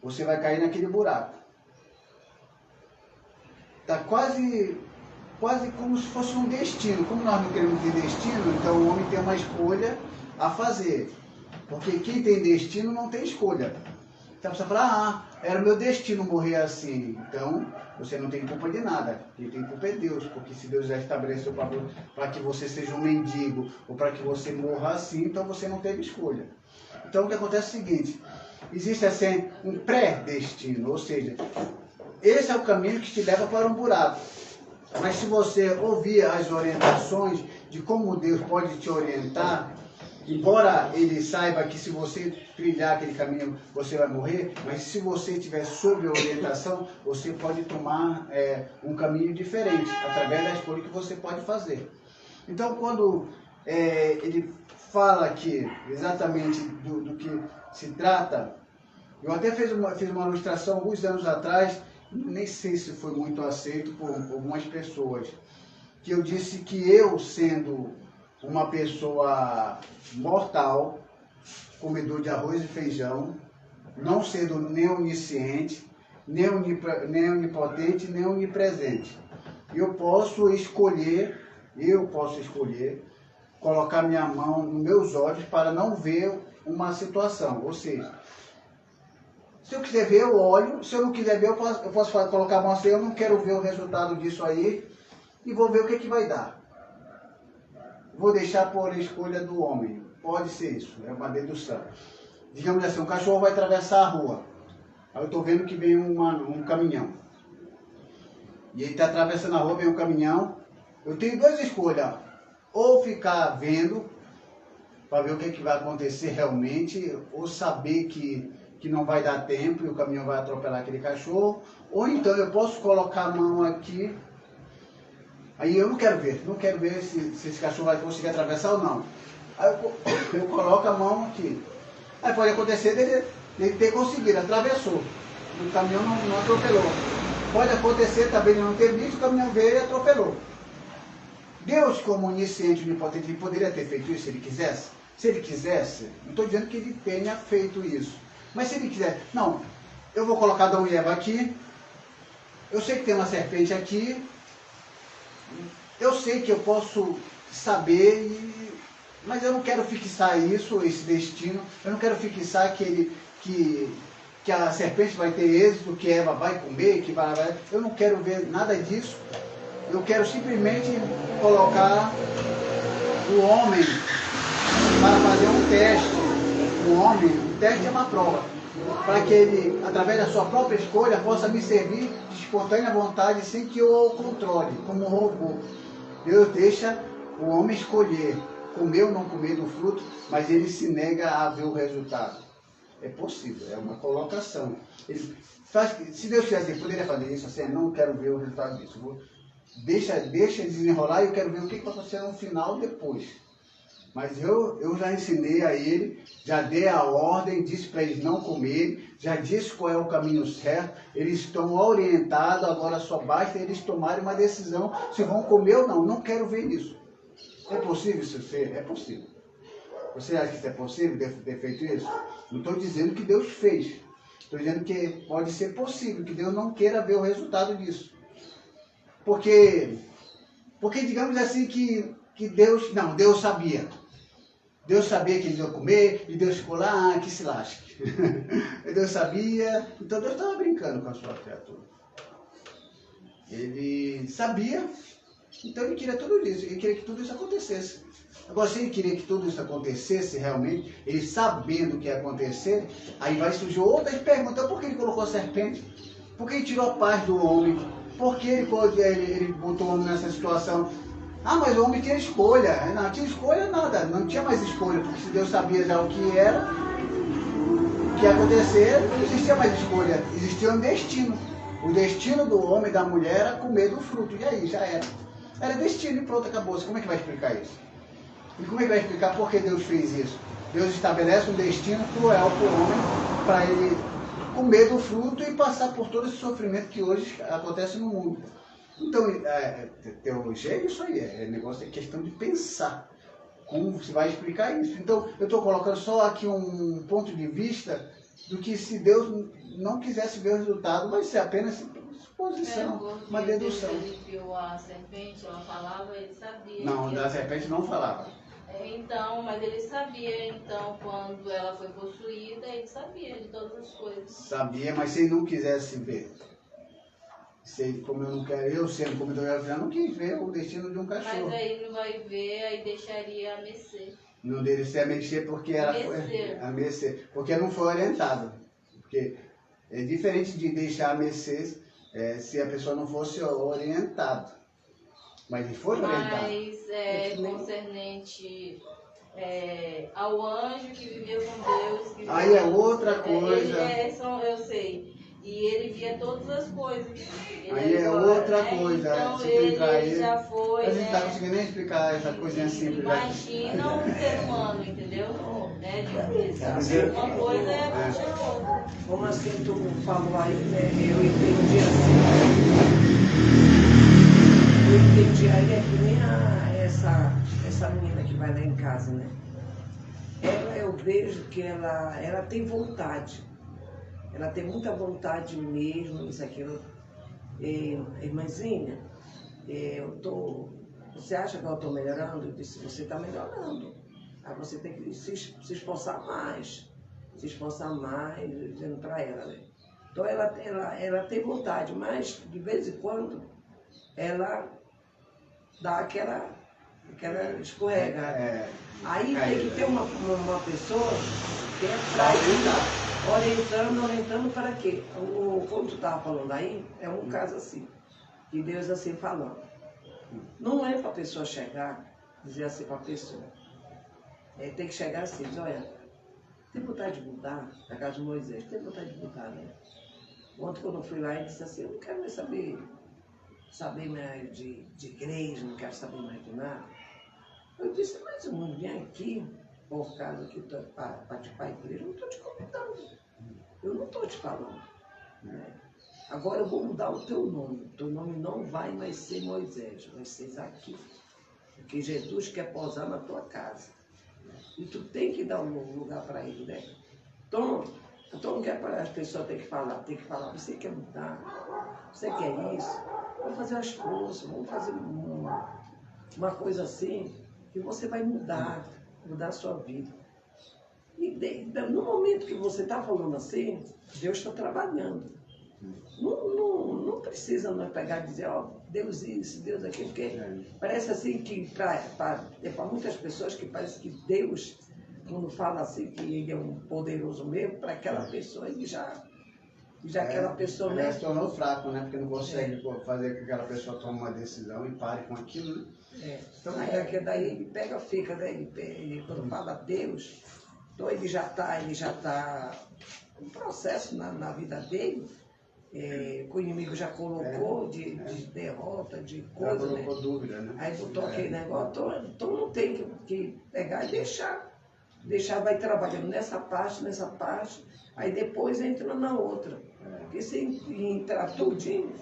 você vai cair naquele buraco. Está quase como se fosse um destino. Como nós não queremos ter destino, então o homem tem uma escolha a fazer. Porque quem tem destino não tem escolha. Então você fala, era o meu destino morrer assim. Então, você não tem culpa de nada. Quem tem culpa é Deus. Porque se Deus já estabeleceu para que você seja um mendigo, ou para que você morra assim, então você não teve escolha. Então o que acontece é o seguinte, existe assim um pré-destino, ou seja, esse é o caminho que te leva para um buraco. Mas se você ouvir as orientações de como Deus pode te orientar, embora ele saiba que se você trilhar aquele caminho, você vai morrer, mas se você estiver sob a orientação, você pode tomar um caminho diferente, através da escolha que você pode fazer. Então, quando ele fala aqui exatamente do que se trata, eu até fiz uma ilustração alguns anos atrás, nem sei se foi muito aceito por algumas pessoas, que eu disse que eu, sendo uma pessoa mortal, comedor de arroz e feijão, não sendo nem onisciente, nem onipotente, nem onipresente. Eu posso escolher colocar minha mão nos meus olhos para não ver uma situação. Ou seja, se eu quiser ver, eu olho. Se eu não quiser ver, eu posso colocar a mão assim, eu não quero ver o resultado disso aí e vou ver o que vai dar. Vou deixar por escolha do homem. Pode ser isso, é uma dedução. Digamos assim, um cachorro vai atravessar a rua. Aí eu estou vendo que vem um caminhão. E ele está atravessando a rua, vem um caminhão. Eu tenho duas escolhas. Ou ficar vendo, para ver o que vai acontecer realmente, ou saber que não vai dar tempo e o caminhão vai atropelar aquele cachorro. Ou então eu posso colocar a mão aqui. Aí eu não quero ver se esse cachorro vai conseguir atravessar ou não. Aí eu coloco a mão aqui. Aí pode acontecer dele ter conseguido, atravessou. O caminhão não atropelou. Pode acontecer também ele não ter visto, o caminhão veio e atropelou. Deus, como onisciente e onipotente, ele poderia ter feito isso se ele quisesse? Se ele quisesse, não estou dizendo que ele tenha feito isso, mas se ele quiser, não, eu vou colocar Adão e Eva aqui, eu sei que tem uma serpente aqui, eu sei que eu posso saber, mas eu não quero fixar isso, esse destino, eu não quero fixar que a serpente vai ter êxito, que Eva vai comer, eu não quero ver nada disso, eu quero simplesmente colocar o homem para fazer um teste. O teste é uma prova, para que ele, através da sua própria escolha, possa me servir de espontânea vontade sem que eu o controle, como um robô. Deus deixa o homem escolher, comer ou não comer do fruto, mas ele se nega a ver o resultado. É possível, é uma colocação. Se Deus quisesse, ele poderia fazer isso assim, não quero ver o resultado disso. Deixa desenrolar e eu quero ver o que vai acontecer no final depois. Mas eu já ensinei a ele, já dei a ordem, disse para eles não comerem, já disse qual é o caminho certo, eles estão orientados, agora só basta eles tomarem uma decisão se vão comer ou não. Não quero ver isso. É possível isso ser? É possível. Você acha que isso é possível, ter feito isso? Não estou dizendo que Deus fez. Estou dizendo que pode ser possível, que Deus não queira ver o resultado disso. Porque digamos assim que Deus... Não, Deus sabia. Deus sabia que eles iam comer, e Deus ficou lá, que se lasque. Deus sabia, então Deus estava brincando com a sua criatura. Ele sabia, então ele queria tudo isso, ele queria que tudo isso acontecesse. Agora, se ele queria que tudo isso acontecesse realmente, ele sabendo o que ia acontecer, aí vai surgir outras perguntas. Por que ele colocou a serpente? Por que ele tirou a paz do homem? Por que ele botou o homem nessa situação? Ah, mas o homem tinha escolha. Não tinha escolha nada, não tinha mais escolha, porque se Deus sabia já o que era, o que ia acontecer, não existia mais escolha, existia um destino. O destino do homem e da mulher era comer do fruto, e aí, já era. Era destino e pronto, acabou-se. Como é que vai explicar isso? E como é que vai explicar por que Deus fez isso? Deus estabelece um destino cruel para o homem, para ele comer do fruto e passar por todo esse sofrimento que hoje acontece no mundo. Então, teologia é isso aí, é negócio, é questão de pensar. Como se vai explicar isso? Então, eu estou colocando só aqui um ponto de vista do que se Deus não quisesse ver o resultado, vai ser apenas suposição, uma dedução. Ele viu a serpente, ela falava, ele sabia. Não, da serpente não falava. Então, mas ele sabia, então, quando ela foi possuída, ele sabia de todas as coisas. Sabia, mas se ele não quisesse ver. Como eu não quero, eu sendo comedor de avião, não quis ver o destino de um cachorro. Mas aí não vai ver, aí deixaria a mercê. Não deixaria a mexer porque ela foi a mercê, porque não foi orientado. Porque é diferente de deixar a mercê se a pessoa não fosse orientada. Mas ele foi orientado. Mas concernente ao anjo que vivia com Deus. Que aí é outra coisa. Eu sei. E ele via todas as coisas. Aí é outra coisa. Então ele já foi. A gente não está conseguindo nem explicar essa coisinha simples. Imagina um ser humano, entendeu? É difícil. Uma coisa é a outra. Como assim tu falou aí, né? Eu entendi assim. Eu entendi aí, é que nem essa menina que vai lá em casa, né? Ela, eu vejo que ela tem vontade. Ela tem muita vontade mesmo, isso, aquilo. Irmãzinha, você acha que eu estou melhorando? Eu disse, você está melhorando. Aí você tem que se esforçar mais. Se esforçar mais, dizendo para ela, né? Então ela tem vontade, mas de vez em quando ela dá aquela escorregada. Aí tem que ter uma pessoa que é para ajudar. Orientando para quê? Como tu estava falando aí, é um caso assim, de Deus assim falando. Não é para a pessoa chegar, dizer assim para a pessoa. Tem que chegar assim, diz, olha, tem vontade de mudar, na casa de Moisés, tem vontade de mudar, né? Ontem quando eu fui lá, ele disse assim, eu não quero mais saber mais de igreja, não quero saber mais de nada. Eu disse, mas eu não vim aqui por causa que para participar da igreja, eu não estou te convidando. Eu não estou te falando. Né? Agora eu vou mudar o teu nome. O teu nome não vai mais ser Moisés, vai ser Zaqueu. Porque Jesus quer pousar na tua casa. E tu tem que dar um lugar para ele, né? Então não quer para as pessoas tem que falar, você quer mudar, você quer isso, vamos fazer as coisas, vamos fazer uma coisa assim, que você vai mudar a sua vida. E no momento que você está falando assim, Deus está trabalhando. Não precisa nós pegar e dizer, ó, Deus isso, Deus aquilo, porque parece assim que para muitas pessoas que parece que Deus, quando fala assim que ele é um poderoso mesmo, para aquela pessoa ele já aquela pessoa mesmo se tornou fraco, né? Porque não consegue fazer que aquela pessoa tome uma decisão e pare com aquilo, né? Então daí ele pega, fica, né? Ele quando fala Deus, então ele já está um processo na vida dele, que o inimigo já colocou de derrota, de coisa, já colocou, né? Dúvida, né? Aí botou aquele negócio, então não tem que pegar e deixar, vai trabalhando nessa parte, aí depois entra na outra. Porque se entrar tudinho,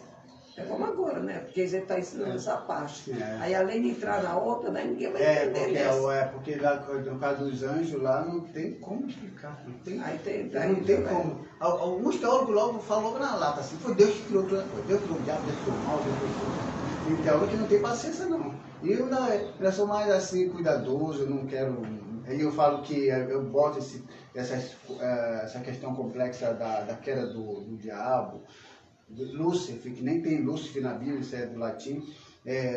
é como agora, né? Porque você está ensinando essa parte. Aí além de entrar na outra, né, ninguém vai entender. Porque lá, no caso dos anjos lá, não tem como explicar. Não tem, não tem como. Alguns teólogos logo falam logo na lata, assim, foi Deus que criou toda coisa. Deus criou o diabo, Deus criou o mal, Deus criou tudo. Tem teólogo que não tem paciência, não. E eu sou mais assim, cuidadoso, eu não quero... Aí eu falo que eu boto essa questão complexa da queda do diabo, Lúcifer, que nem tem Lúcifer na Bíblia, isso é do latim,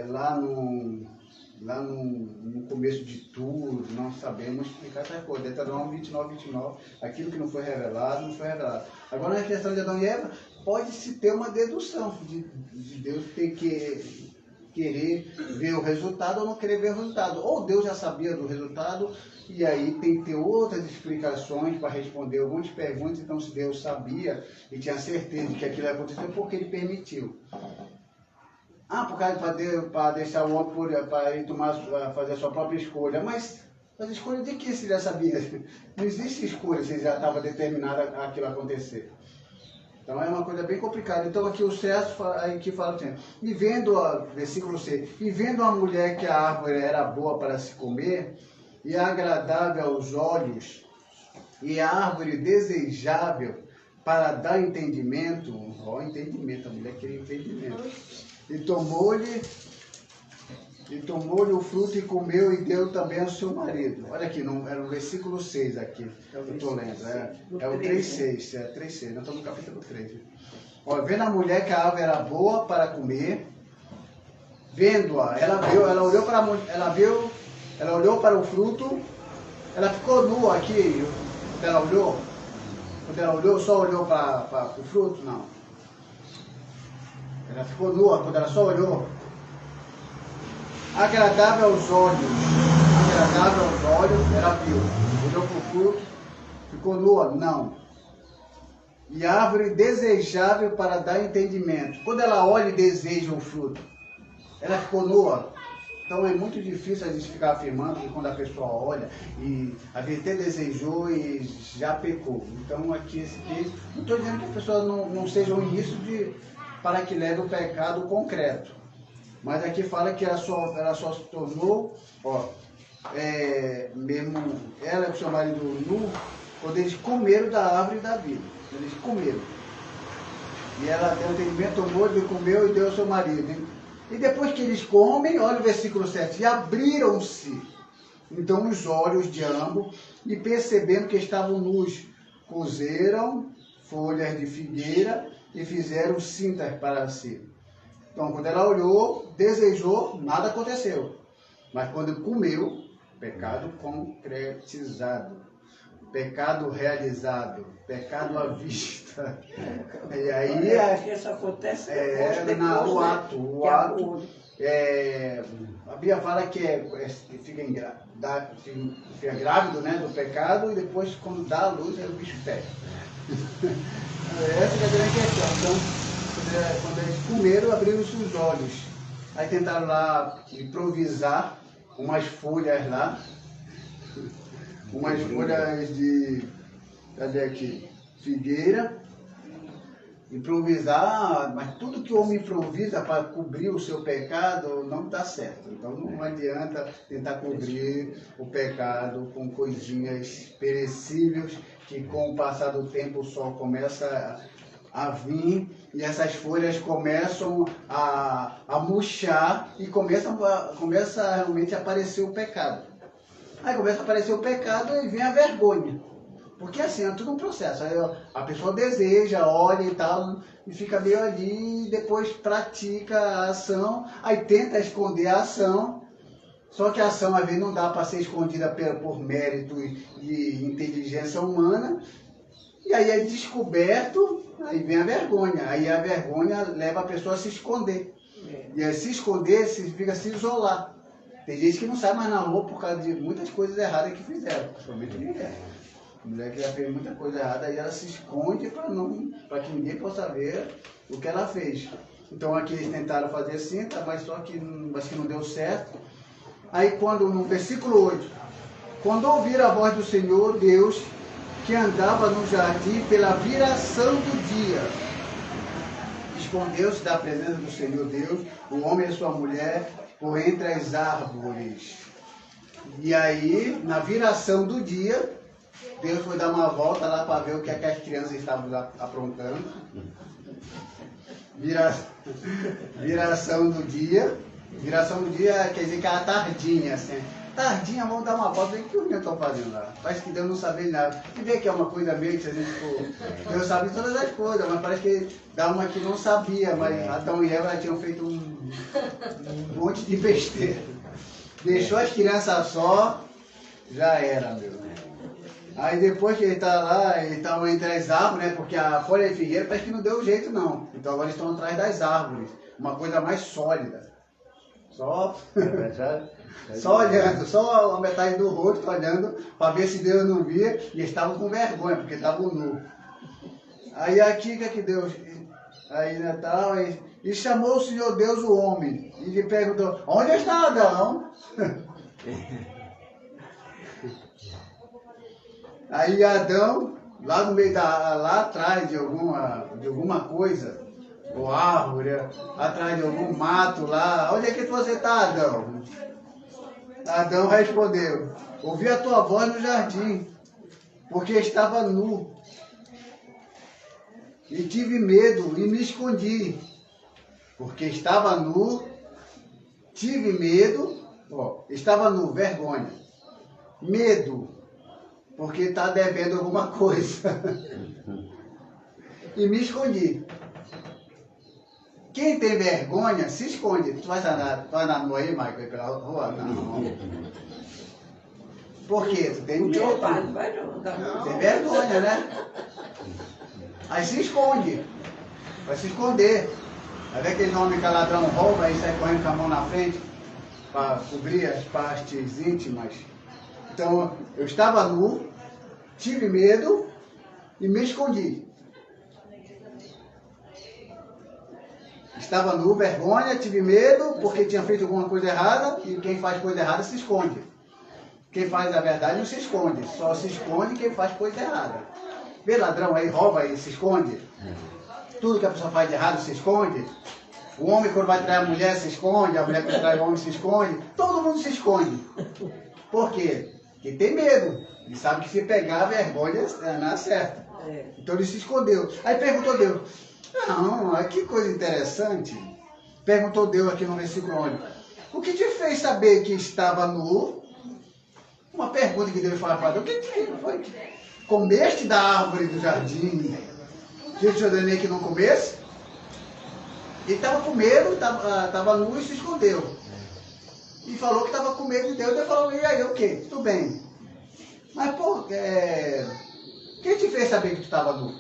lá no começo de tudo, não sabemos explicar essa coisa. Deuteronômio 29, aquilo que não foi revelado, não foi revelado. Agora, na questão de Adão e Eva, pode-se ter uma dedução de Deus ter que querer ver o resultado ou não querer ver o resultado. Ou Deus já sabia do resultado e aí tem que ter outras explicações para responder algumas perguntas. Então, se Deus sabia e tinha certeza de que aquilo ia acontecer, por que ele permitiu? Por causa para deixar o homem para ele fazer a sua própria escolha. Mas escolha de que se já sabia? Não existe escolha se já estava determinado aquilo acontecer. Então é uma coisa bem complicada. Então aqui o César aqui fala assim, versículo 6, e vendo a mulher que a árvore era boa para se comer, e agradável aos olhos, e a árvore desejável para dar entendimento, entendimento, a mulher queria entendimento, e tomou-lhe o fruto e comeu e deu também ao seu marido. Olha aqui, era o versículo 6 aqui, eu estou lendo, é o 3:6, 3:6, nós estamos no capítulo 3. Olha, vendo a mulher que a árvore era boa para comer, vendo-a, ela olhou para o fruto, ela ficou nua aqui, quando ela olhou, só olhou para o fruto? Não. Ela ficou nua quando ela só olhou. Agradável aos olhos, ela viu, olhou para o fruto, ficou nua? Não. E árvore desejável para dar entendimento. Quando ela olha e deseja o fruto, ela ficou nua? Então é muito difícil a gente ficar afirmando que quando a pessoa olha e até desejou e já pecou. Então aqui esse texto, não estou dizendo que as pessoas não sejam o início para que leve o pecado concreto. Mas aqui fala que ela só se tornou, mesmo ela e o seu marido nu, quando eles comeram da árvore da vida. Eles comeram. E ela deu entendimento, tomou, ele comeu e deu ao seu marido. E depois que eles comem, olha o versículo 7, e abriram-se então os olhos de ambos, e percebendo que estavam nus, cozeram folhas de figueira e fizeram cintas para si. Então, quando ela olhou, desejou, nada aconteceu. Mas quando comeu, pecado concretizado, pecado realizado, pecado à vista. E aí isso acontece o ato. A Bíblia fala que fica grávido, né, do pecado, e depois, quando dá a luz, aí o bicho pega. Essa é a grande questão. Então, quando eles comeram, abriram-se os olhos. Aí tentaram lá improvisar umas folhas lá, umas folhas de, cadê aqui? Figueira, Improvisar, mas tudo que o homem improvisa para cobrir o seu pecado não dá certo. Então não adianta tentar cobrir o pecado com coisinhas perecíveis que com o passar do tempo o sol começa a vir e essas folhas começam a murchar e começa realmente a aparecer o pecado. Aí começa a aparecer o pecado e vem a vergonha. Porque assim, é tudo um processo. Aí a pessoa deseja, olha e tal, e fica meio ali, e depois pratica a ação, aí tenta esconder a ação, só que a ação às vezes não dá para ser escondida por mérito e inteligência humana, e aí é descoberto, aí vem a vergonha. Aí a vergonha leva a pessoa a se esconder. E aí se esconder, significa se isolar. Tem gente que não sai mais na rua por causa de muitas coisas erradas que fizeram, principalmente mulher. Mulher que já fez muita coisa errada, aí ela se esconde para que ninguém possa ver o que ela fez. Então aqui eles tentaram fazer assim, mas só que acho que não deu certo. Aí no versículo 8, quando ouvir a voz do Senhor Deus, que andava no jardim pela viração do dia, escondeu-se da presença do Senhor Deus, o homem e sua mulher, por entre as árvores. E aí, na viração do dia, Deus foi dar uma volta lá para ver o que as crianças estavam aprontando. Viração do dia. Viração do dia quer dizer que era tardinha, assim. Tardinha, vamos dar uma volta. O que os meninos estão fazendo lá? Parece que Deus não sabia nada. E vê que é uma coisa meio que a gente, Deus sabe todas as coisas, mas parece que dá uma que não sabia. Mas Adão e Eva tinham feito um monte de besteira. Deixou as crianças só, já era, meu. Aí depois que ele está lá, ele está entre as árvores, né? Porque a folha de figueira parece que não deu jeito, não. Então agora eles estão atrás das árvores. Uma coisa mais sólida. Só olhando, só a metade do rosto olhando para ver se Deus não via. E eles estavam com vergonha, porque estavam nus. Aí aqui que Deus... Aí Natal, e chamou o Senhor Deus o homem. E lhe perguntou, onde está Adão? Aí Adão, lá no meio lá atrás de alguma coisa, ou árvore, atrás de algum mato lá, onde é que você está, Adão? Adão respondeu, ouvi a tua voz no jardim, porque estava nu. E tive medo e me escondi, porque estava nu, tive medo, estava nu, vergonha, medo, porque está devendo alguma coisa. E me escondi. Quem tem vergonha, se esconde. Tu vai andar nu aí, Michael, pela rua? Não. Por quê? Tu tem medo. Tem vergonha, né? Aí se esconde. Vai se esconder. Aí vem aquele homem que é ladrão, rouba, aí sai correndo com a mão na frente para cobrir as partes íntimas. Então, eu estava nu, tive medo e me escondi. Estava nu, vergonha, tive medo porque tinha feito alguma coisa errada e quem faz coisa errada se esconde. Quem faz a verdade não se esconde, só se esconde quem faz coisa errada. Vê ladrão aí, rouba aí, se esconde. Tudo que a pessoa faz de errado se esconde. O homem quando vai trair a mulher se esconde, a mulher quando trai o homem se esconde. Todo mundo se esconde. Por quê? Porque tem medo. E sabe que se pegar a vergonha não acerta. Então ele se escondeu. Aí perguntou Deus. Não, que coisa interessante. Perguntou Deus aqui no versículo 11. O que te fez saber que estava nu? Uma pergunta que Deus fala para Deus. O que te foi? Comeste da árvore do jardim que eu te ordenei que não comesse? Ele estava com medo, estava nu e se escondeu. E falou que estava com medo de Deus. Deus falou, e aí, o quê? Tudo bem. Mas, pô, quem te fez saber que tu estava nu?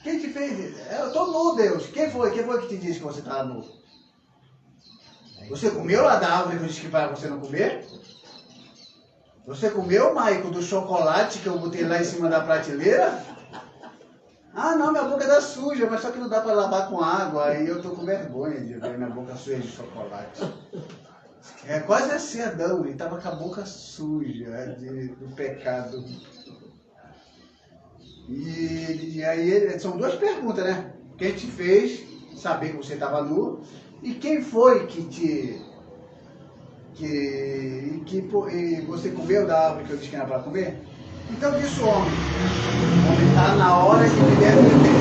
Quem te fez? Eu estou nu, Deus. Quem foi que te disse que você estava nu? Você comeu lá da árvore que eu disse que para você não comer? Você comeu, Maico, do chocolate que eu botei lá em cima da prateleira? Ah, não, minha boca está suja, mas só que não dá para lavar com água. Aí eu estou com vergonha de ver minha boca suja de chocolate. É quase assim, Adão, ele estava com a boca suja do pecado. E aí são duas perguntas, né? Quem te fez saber que você estava nu e quem foi que você comeu da árvore que eu disse que era para comer? Então disse o homem, está na hora de me defender.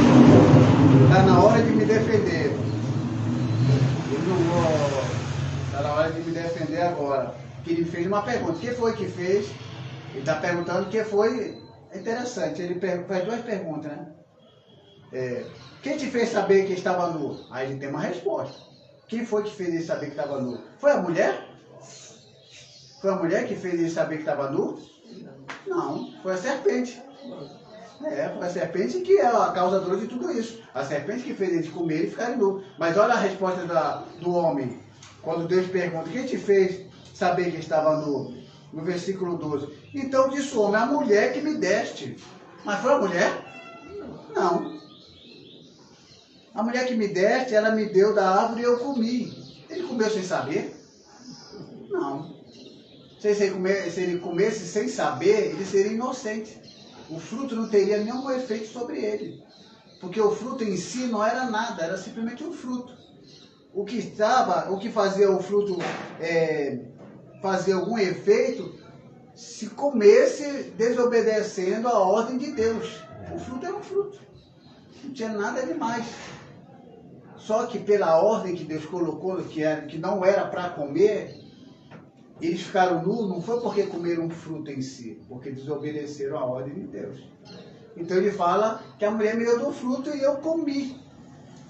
Está na hora de me defender. Eu não vou. Está na hora de me defender agora. Que ele fez uma pergunta. Quem foi que fez? Ele está perguntando quem foi. É interessante. Ele faz duas perguntas, né? Quem te fez saber que estava nu? Aí ele tem uma resposta. Quem foi que fez ele saber que estava nu? Foi a mulher? Foi a mulher que fez ele saber que estava nu? Não, foi a serpente. Foi a serpente que é a causadora de tudo isso. A serpente que fez eles comerem e ficarem nu. Mas olha a resposta do homem. Quando Deus pergunta, quem te fez saber que estava nu? No versículo 12. Então disse o homem, a mulher que me deste. Mas foi a mulher? Não. A mulher que me deste, ela me deu da árvore e eu comi. Ele comeu sem saber? Não. Se ele comesse sem saber, ele seria inocente. O fruto não teria nenhum efeito sobre ele. Porque o fruto em si não era nada, era simplesmente um fruto. O que fazia o fruto fazer algum efeito, se comesse desobedecendo a ordem de Deus. O fruto era um fruto. Não tinha nada demais. Só que pela ordem que Deus colocou, que não era para comer, eles ficaram nus, não foi porque comeram um fruto em si, porque desobedeceram a ordem de Deus. Então ele fala que a mulher me deu do fruto e eu comi.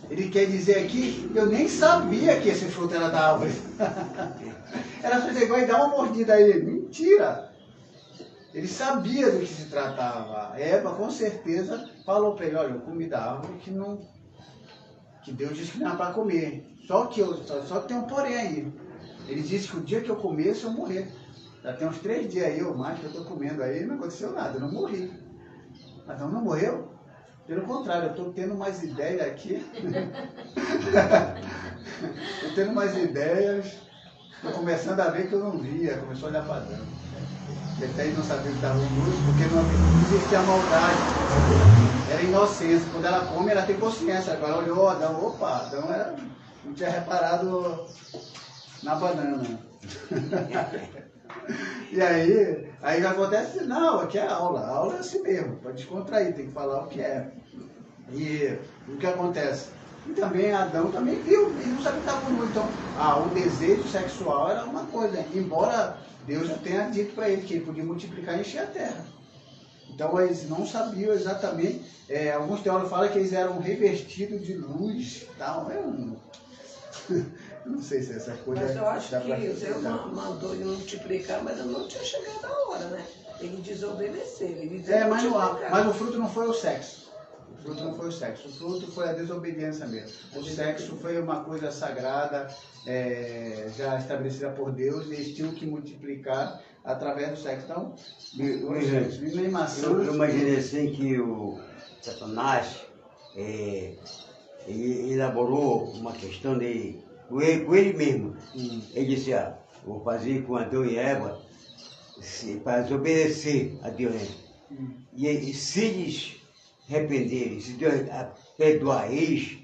Ele quer dizer aqui, eu nem sabia que esse fruto era da árvore. Ela só chegou e dá uma mordida aí. Mentira! Ele sabia do que se tratava. A Eva, com certeza, falou para ele, olha, eu comi da árvore que Deus disse que não era para comer. Só que tem um porém aí. Ele disse que o dia que eu comesse, eu morrer. Já tem uns 3 dias aí, ou mais, que eu estou comendo aí, não aconteceu nada, eu não morri. Mas não morreu? Pelo contrário, eu estou tendo mais ideias aqui. Estou tendo mais ideias. Estou começando a ver que eu não via, começou a olhar para Adão. Ele até não sabia que estava luz, porque não existia maldade. Era inocência. Quando ela come, ela tem consciência. Agora olhou, Adão, opa, Adão não tinha reparado na banana. E aí acontece, não, aqui é aula. A aula é assim mesmo, pode descontrair, tem que falar o que é. E o que acontece? E também Adão também viu, ele não sabia que estava nu. Então, o desejo sexual era uma coisa, embora Deus já tenha dito para ele que ele podia multiplicar e encher a terra. Então eles não sabiam exatamente, alguns teólogos falam que eles eram revestidos de luz, tal, não sei se essas coisas... Mas eu acho que Deus mandou ele multiplicar, mas não tinha chegado a hora, né? Ele desobedeceu. Mas o fruto não foi o sexo. O fruto não foi o sexo. O fruto foi a desobediência mesmo. O sexo foi uma coisa sagrada, já estabelecida por Deus, e eles tinham que multiplicar através do sexo. Então, eu imaginei assim que o Satanás ele elaborou uma questão com ele mesmo. Ele disse, vou fazer com Adão e Eva para desobedecer a Deus. E se eles arrependerem, se Deus perdoar eles,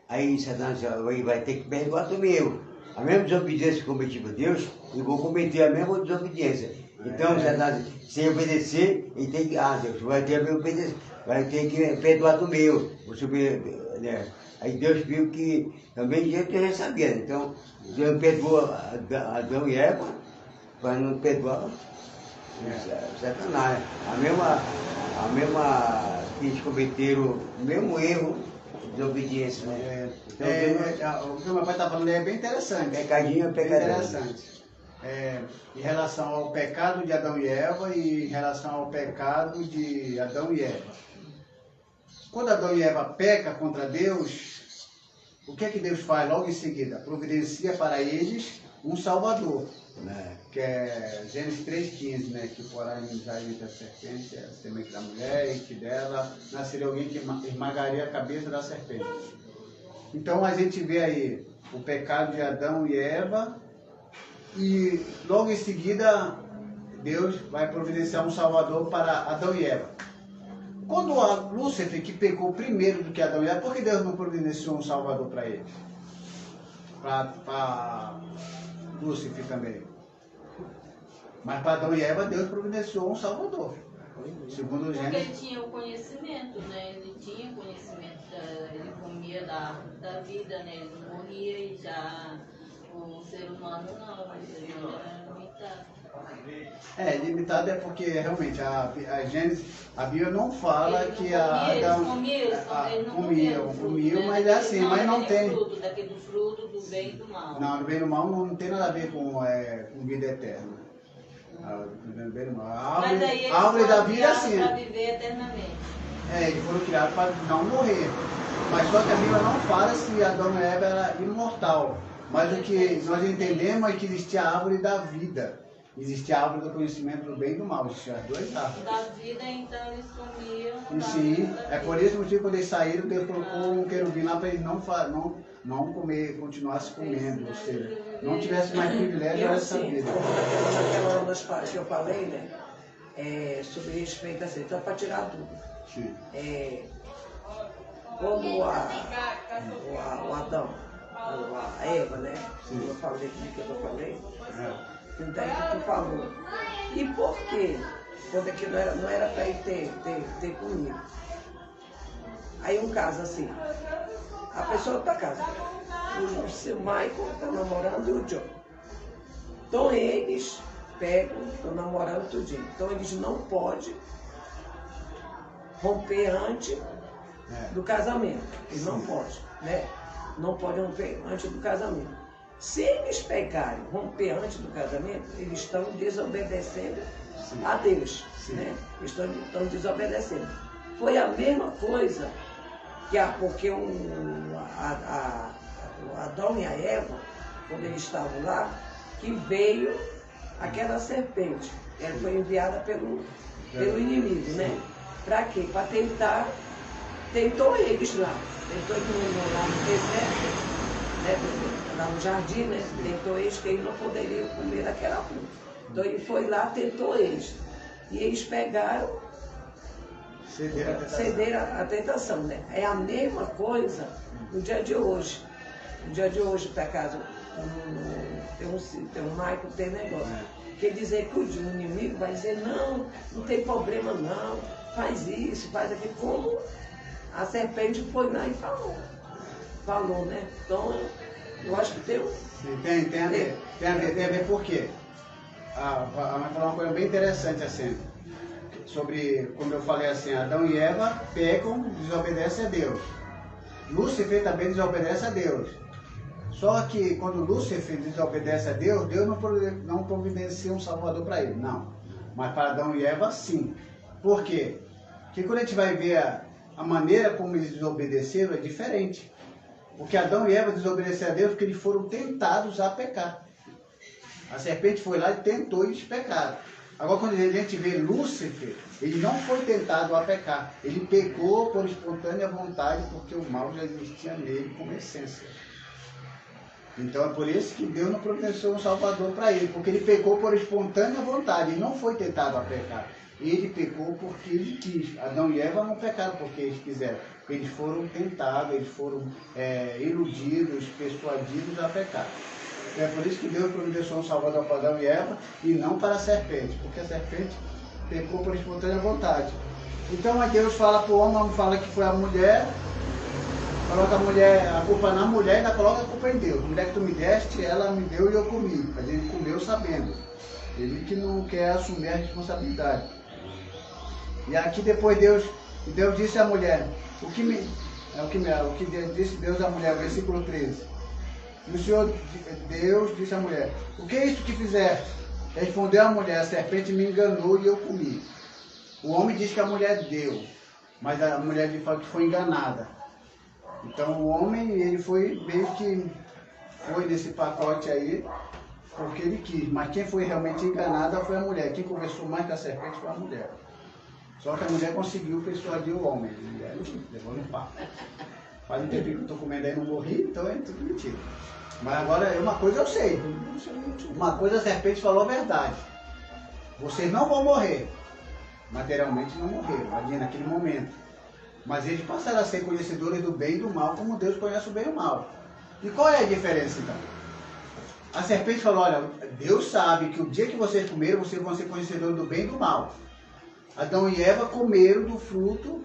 aí Satanás vai ter que perdoar também eu. A mesma desobediência que cometi a Deus, eu vou cometer a mesma desobediência. Então, Satanás, se obedecer, ele tem que... Deus vai ter que perdoar do meu. Né? Aí Deus viu que também já sabia. Então, Deus perdoou Adão e Eva, para não perdoar Satanás. A mesma que eles cometeram o mesmo erro de obediência. Né? Então, o que o meu pai está falando é bem interessante. Pecadinho é pecadinho. Interessante. Em relação ao pecado de Adão e Eva e em relação ao pecado de Adão e Eva. Quando Adão e Eva pecam contra Deus, o que é que Deus faz logo em seguida? Providencia para eles um Salvador, né? Que é Gênesis 3,15, né? Que porá inimizade entre a serpente, a semente da mulher, e que dela nasceria alguém que esmagaria a cabeça da serpente. Então a gente vê aí o pecado de Adão e Eva, e logo em seguida Deus vai providenciar um Salvador para Adão e Eva. Quando a Lúcifer, que pecou primeiro do que Adão e Eva, por que Deus não providenciou um salvador para eles? Para Lúcifer também. Mas para Adão e Eva, Deus providenciou um salvador. Segundo o Gênesis. Porque ele tinha o conhecimento, né? Ele tinha conhecimento, ele comia da vida, né? Ele não morria e já o ser humano não, mas ele era limitado. Limitado é porque realmente a Gênesis, a Bíblia não fala que a Adão comiam, mas é assim, mas não tem. Daquele fruto do bem e do mal. Não, do bem e do mal não tem nada a ver com vida eterna. A árvore da vida é assim. Para viver eternamente. Eles foram criados para não morrer. Mas só que a Bíblia não fala se Adão e Eva era imortal. Mas o que nós entendemos é que existia a árvore da vida. Existia a árvore do conhecimento do bem e do mal. Existiam as duas árvores. Da vida, então, eles comiam. E sim, é por esse motivo que quando eles saíram, Deus colocou um querubim lá para eles não comer, continuasse comendo. Ou seja, não tivesse mais privilégio dessa vida. Naquela aula que eu falei, né? Sobre respeito assim, então para tirar tudo. Sim. Quando o Adão, a Eva, né? Sim. Eu falei que eu falei. Daí que tu falou. E por quê? Quando aqui não era para ele ter comido. Aí um caso assim, a pessoa está casada, o seu Michael está namorando e o John. Então eles pegam, estão namorando tudinho. Então eles não podem romper antes do casamento. Eles não podem, né? Não podem romper antes do casamento. Se eles pegarem, romper antes do casamento, eles estão desobedecendo a Deus. Né? Eles estão desobedecendo. Foi a mesma coisa porque o Adão e a Eva, quando eles estavam lá, que veio aquela serpente. Ela foi enviada pelo inimigo, né? Para quê? Para tentou eles lá. Tentou eles lá no deserto, né? Lá no jardim, né? Tentou eles que eles não poderiam comer daquela fruta. Então ele foi lá, tentou eles. E eles pegaram, cederam a tentação, né? É a mesma coisa no dia de hoje. No dia de hoje, por acaso, tem um Michael, tem negócio. Quer dizer que o inimigo vai dizer, não tem problema não, faz isso, faz aquilo. Como a serpente foi lá e falou, né? Então, eu acho que tem a ver por quê? Vai falar uma coisa bem interessante assim, sobre, como eu falei assim, Adão e Eva pecam, desobedecem a Deus. Lúcifer também desobedece a Deus. Só que quando Lúcifer desobedece a Deus, Deus não providencia um salvador para ele, não. Mas para Adão e Eva, sim. Por quê? Porque quando a gente vai ver a maneira como eles desobedeceram é diferente. Porque Adão e Eva desobedeceram a Deus porque eles foram tentados a pecar. A serpente foi lá e tentou e eles pecaram. Agora, quando a gente vê Lúcifer, ele não foi tentado a pecar. Ele pecou por espontânea vontade, porque o mal já existia nele como essência. Então, é por isso que Deus não providenciou um salvador para ele. Porque ele pecou por espontânea vontade. Ele não foi tentado a pecar. Ele pecou porque ele quis. Adão e Eva não pecaram porque eles quiseram. Eles foram tentados, eles foram iludidos, persuadidos a pecar. É por isso que Deus providenciou um salvador para Adão e Eva e não para a serpente, porque a serpente pecou por espontânea vontade. Então aí Deus fala para o homem, fala que foi a mulher, coloca a culpa na mulher e ainda coloca a culpa em Deus. A mulher que tu me deste, ela me deu e eu comi. Mas ele comeu sabendo. Ele que não quer assumir a responsabilidade. E aqui depois Deus disse à mulher, o que disse Deus à mulher, versículo 13. E o Senhor Deus disse à mulher, o que é isso que fizeste? Respondeu a mulher, a serpente me enganou e eu comi. O homem diz que a mulher deu, mas a mulher fala que foi enganada. Então o homem, ele foi meio que foi nesse pacote aí, porque ele quis. Mas quem foi realmente enganada foi a mulher. Quem conversou mais com a serpente foi a mulher. Só que a mulher conseguiu persuadir o homem. A mulher levou no papo. Faz um tempinho que eu estou comendo aí e não morri, então é tudo mentira. Mas agora, uma coisa eu sei. Uma coisa a serpente falou a verdade. Vocês não vão morrer. materialmente não morreram, ali naquele momento. Mas eles passaram a ser conhecedores do bem e do mal, como Deus conhece o bem e o mal. E qual é a diferença então? A serpente falou, olha, Deus sabe que o dia que vocês comerem, vocês vão ser conhecedores do bem e do mal. Adão e Eva comeram do fruto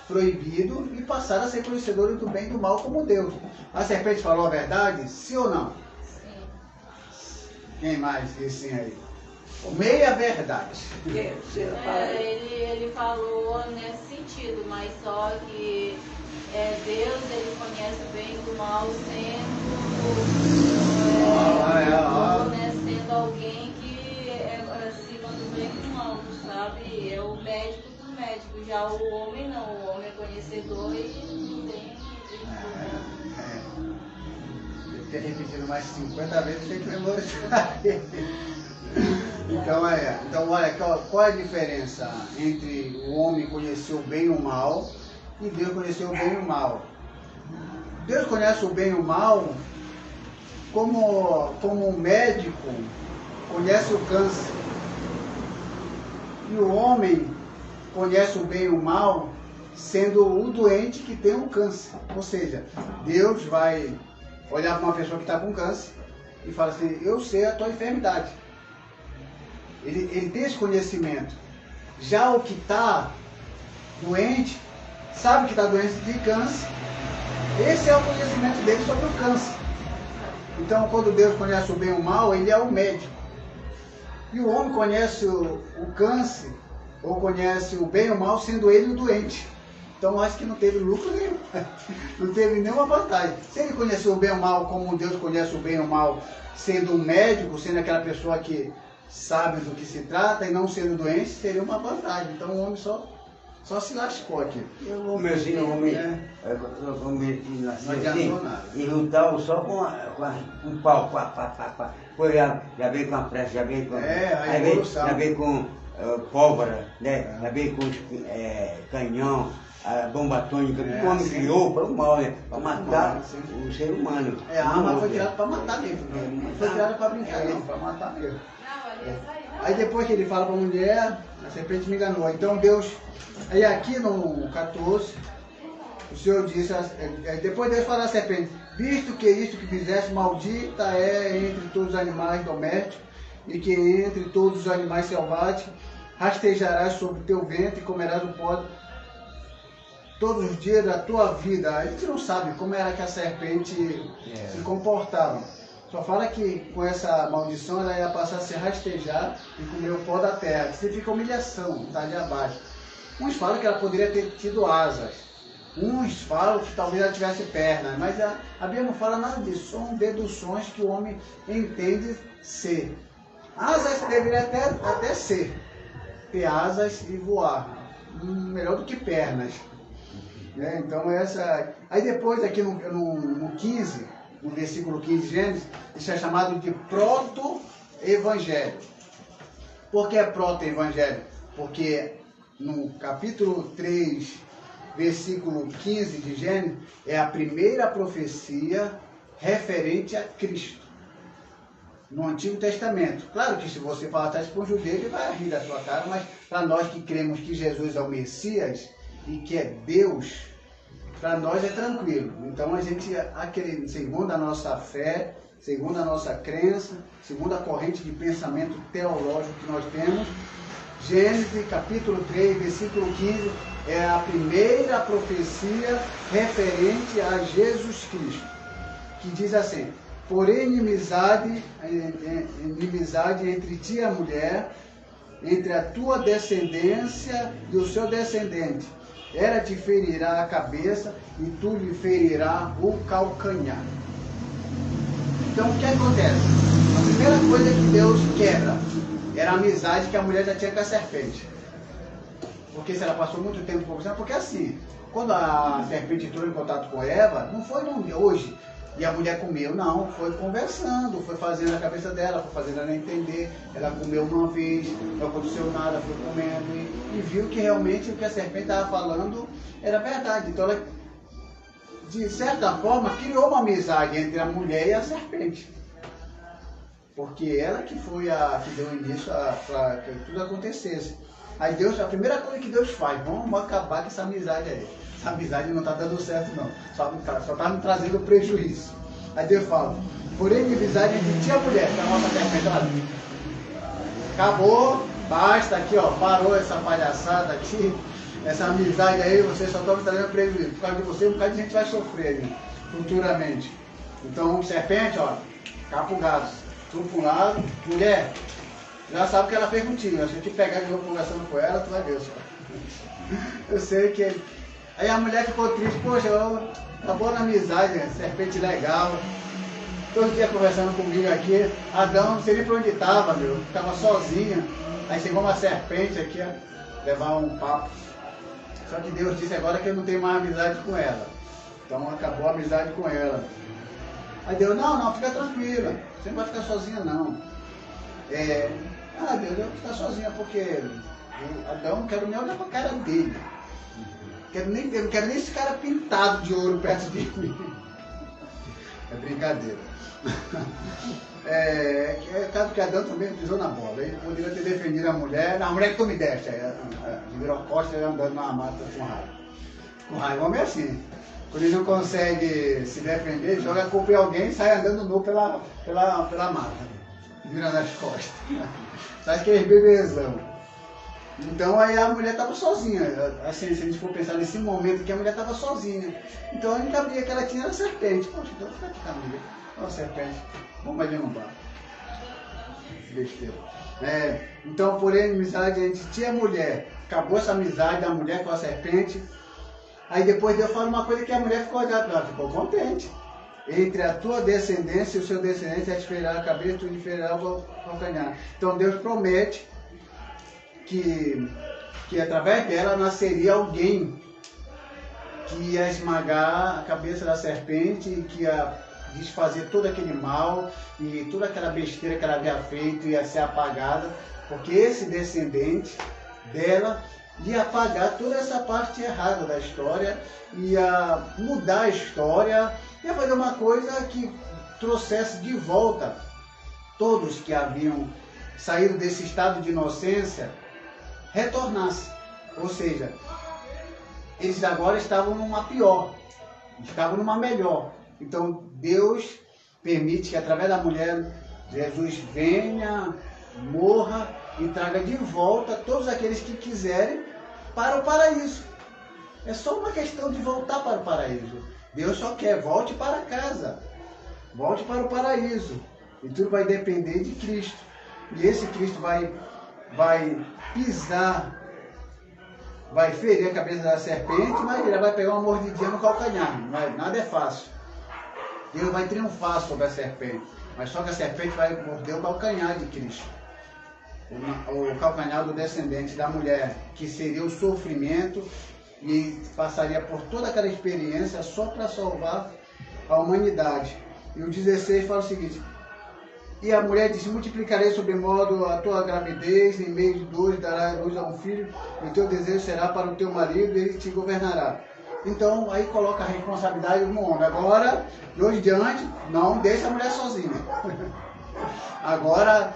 proibido e passaram a ser conhecedores do bem e do mal como Deus. A serpente falou a verdade? Sim ou não? Sim. Quem mais disse sim aí? Meia verdade. Ele falou nesse sentido, mas só que Deus, ele conhece o bem e do mal sendo alguém que é acima do bem e do mal, sabe? É o médico do médico. Já o homem não, o homem é conhecedor e não tem. Deve ter repetido mais 50 vezes, tem que memorizar. Então, olha, qual é a diferença entre o homem conhecer o bem e o mal e Deus conhecer o bem e o mal? Deus conhece o bem e o mal como um médico conhece o câncer. E o homem conhece o bem e o mal sendo o doente que tem um câncer. Ou seja, Deus vai olhar para uma pessoa que está com câncer e fala assim, eu sei a tua enfermidade. Ele tem esse conhecimento. Já o que está doente, sabe que está doente de câncer, esse é o conhecimento dele sobre o câncer. Então, quando Deus conhece o bem e o mal, ele é o médico. E o homem conhece o câncer, ou conhece o bem e o mal, sendo ele o doente. Então, acho que não teve lucro nenhum. Não teve nenhuma vantagem. Se ele conheceu o bem e o mal como Deus conhece o bem e o mal, sendo um médico, sendo aquela pessoa que sabe do que se trata e não sendo doente, seria uma vantagem. Então o homem só se lascou aqui. O homemzinho, o homem Não adiantou nada. E lutava só com um pau, pá. Depois já veio com a flecha, já veio com... a evolução. Já veio com pólvora, né? Já veio com canhão, a bomba atômica, que o homem criou para o mal, né? Para matar o ser humano. A arma foi tirada para matar mesmo. Não foi tirada para brincar, não, para matar mesmo. Aí depois que ele fala para a mulher, a serpente me enganou. Então Deus, aí aqui no 14, o Senhor disse, depois Deus fala à serpente, visto que isto que fizeste, maldita é entre todos os animais domésticos, e que entre todos os animais selváticos, rastejarás sobre o teu ventre e comerás o pó todos os dias da tua vida. A gente não sabe como era que a serpente se comportava. Só fala que com essa maldição ela ia passar a se rastejar e comer o pó da terra. Que significa humilhação, está ali abaixo. Uns falam que ela poderia ter tido asas. Uns falam que talvez ela tivesse pernas. Mas a Bíblia não fala nada disso. São deduções que o homem entende ser. Asas deveria até ser. Ter asas e voar. Melhor do que pernas. Então essa... Aí depois aqui no 15... no versículo 15 de Gênesis, isso é chamado de proto-evangelho. Por que é proto-evangelho? Porque no capítulo 3, versículo 15 de Gênesis, é a primeira profecia referente a Cristo. No Antigo Testamento. Claro que se você falar isso para um judeu, ele vai rir da sua cara, mas para nós que cremos que Jesus é o Messias e que é Deus, para nós é tranquilo. Então a gente, segundo a nossa fé, segundo a nossa crença, segundo a corrente de pensamento teológico que nós temos, Gênesis capítulo 3, versículo 15, é a primeira profecia referente a Jesus Cristo, que diz assim, porém inimizade entre ti e a mulher, entre a tua descendência e o seu descendente, ela te ferirá a cabeça e tu lhe ferirá o calcanhar. Então o que acontece? A primeira coisa que Deus quebra era a amizade que a mulher já tinha com a serpente. Porque se ela passou muito tempo conversando, porque assim, quando a serpente entrou em contato com Eva, não foi hoje, e a mulher comeu, não, foi conversando, foi fazendo a cabeça dela, foi fazendo ela entender, ela comeu uma vez, não aconteceu nada, foi comendo, e viu que realmente o que a serpente estava falando era verdade. Então ela, de certa forma, criou uma amizade entre a mulher e a serpente. porque ela que foi a que deu início para que tudo acontecesse. Aí Deus, a primeira coisa que Deus faz, vamos acabar com essa amizade aí. Essa amizade não está dando certo não, só está me trazendo prejuízo. Aí Deus fala, porém inimizade entre ti e a mulher, que é a nossa serpente, acabou, basta aqui, ó, parou essa palhaçada aqui, essa amizade aí, você só está me trazendo prejuízo. Por causa de você, um bocado de gente vai sofrer ali, futuramente. Então, serpente, ó, capugado, tudo para um lado, mulher, já sabe o que ela fez contigo, se eu te pegar de novo conversando com ela, tu vai ver só. Eu sei que... Aí a mulher ficou triste, poxa, acabou na amizade, né? Serpente legal, todo dia conversando comigo aqui, Adão não sei nem pra onde estava, meu, estava sozinha, aí chegou uma serpente aqui, ó, levar um papo. Só que Deus disse agora que eu não tenho mais amizade com ela, então acabou a amizade com ela. Aí Deus, não, fica tranquila, você não vai ficar sozinha não. Deus, eu vou ficar sozinha porque Adão não quero nem olhar pra cara dele. Não quero nem esse cara pintado de ouro perto de mim. É brincadeira. Caso que Adão também pisou na bola. Ele poderia ter defendido a mulher. A mulher que tu me deste. Aí virou costa e andando na mata com raiva. Com raiva, o homem é assim. Quando ele não consegue se defender, joga a culpa em alguém e sai andando nu pela mata. Virando as costas. Sai aqueles bebezão. Então aí a mulher estava sozinha, assim, se a gente for pensar nesse momento que a mulher estava sozinha. Então a única briga que ela tinha era a serpente. Poxa, então fica aqui com a mulher. Olha a serpente, vamos ali no bar. Besteira. Então, porém, amizade entre ti e a mulher. Acabou essa amizade da mulher com a serpente. Aí depois Deus fala uma coisa que a mulher ficou contente. Entre a tua descendência e o seu descendente, te ferirá a cabeça e tu lhe ferirá o calcanhar. Então Deus promete que através dela nasceria alguém que ia esmagar a cabeça da serpente e que ia desfazer todo aquele mal e toda aquela besteira que ela havia feito ia ser apagada, porque esse descendente dela ia apagar toda essa parte errada da história, ia mudar a história, ia fazer uma coisa que trouxesse de volta todos que haviam saído desse estado de inocência, retornasse. Ou seja, eles agora estavam numa pior, estavam numa melhor. Então Deus permite que através da mulher Jesus venha, morra e traga de volta todos aqueles que quiserem para o paraíso. É só uma questão de voltar para o paraíso. Deus só quer, volte para casa, volte para o paraíso. E tudo vai depender de Cristo. E esse Cristo vai pisar, vai ferir a cabeça da serpente, mas ele vai pegar uma mordidinha no calcanhar. Nada é fácil. Deus vai triunfar sobre a serpente, mas só que a serpente vai morder o calcanhar de Cristo. O calcanhar do descendente da mulher, que seria o sofrimento e passaria por toda aquela experiência só para salvar a humanidade. E o 16 fala o seguinte: e a mulher disse: multiplicarei sobremodo a tua gravidez, em meio de dores darás luz a um filho, e o teu desejo será para o teu marido, e ele te governará. Então, aí coloca a responsabilidade no homem. Agora, de hoje em diante, não deixa a mulher sozinha. Agora,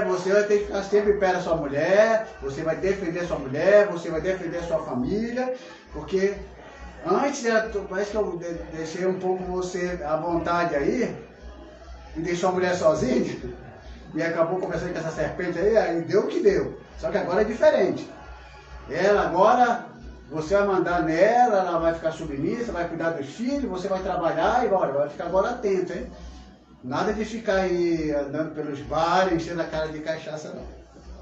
você vai ter que ficar sempre perto da sua mulher, você vai defender a sua mulher, você vai defender a sua família, porque antes, parece que eu deixei um pouco você à vontade aí, e deixou a mulher sozinha, e acabou conversando com essa serpente aí deu o que deu. Só que agora é diferente. Ela agora, você vai mandar nela, ela vai ficar submissa, vai cuidar dos filhos, você vai trabalhar e vai ficar agora atento, hein? Nada de ficar aí andando pelos bares, enchendo a cara de cachaça, não.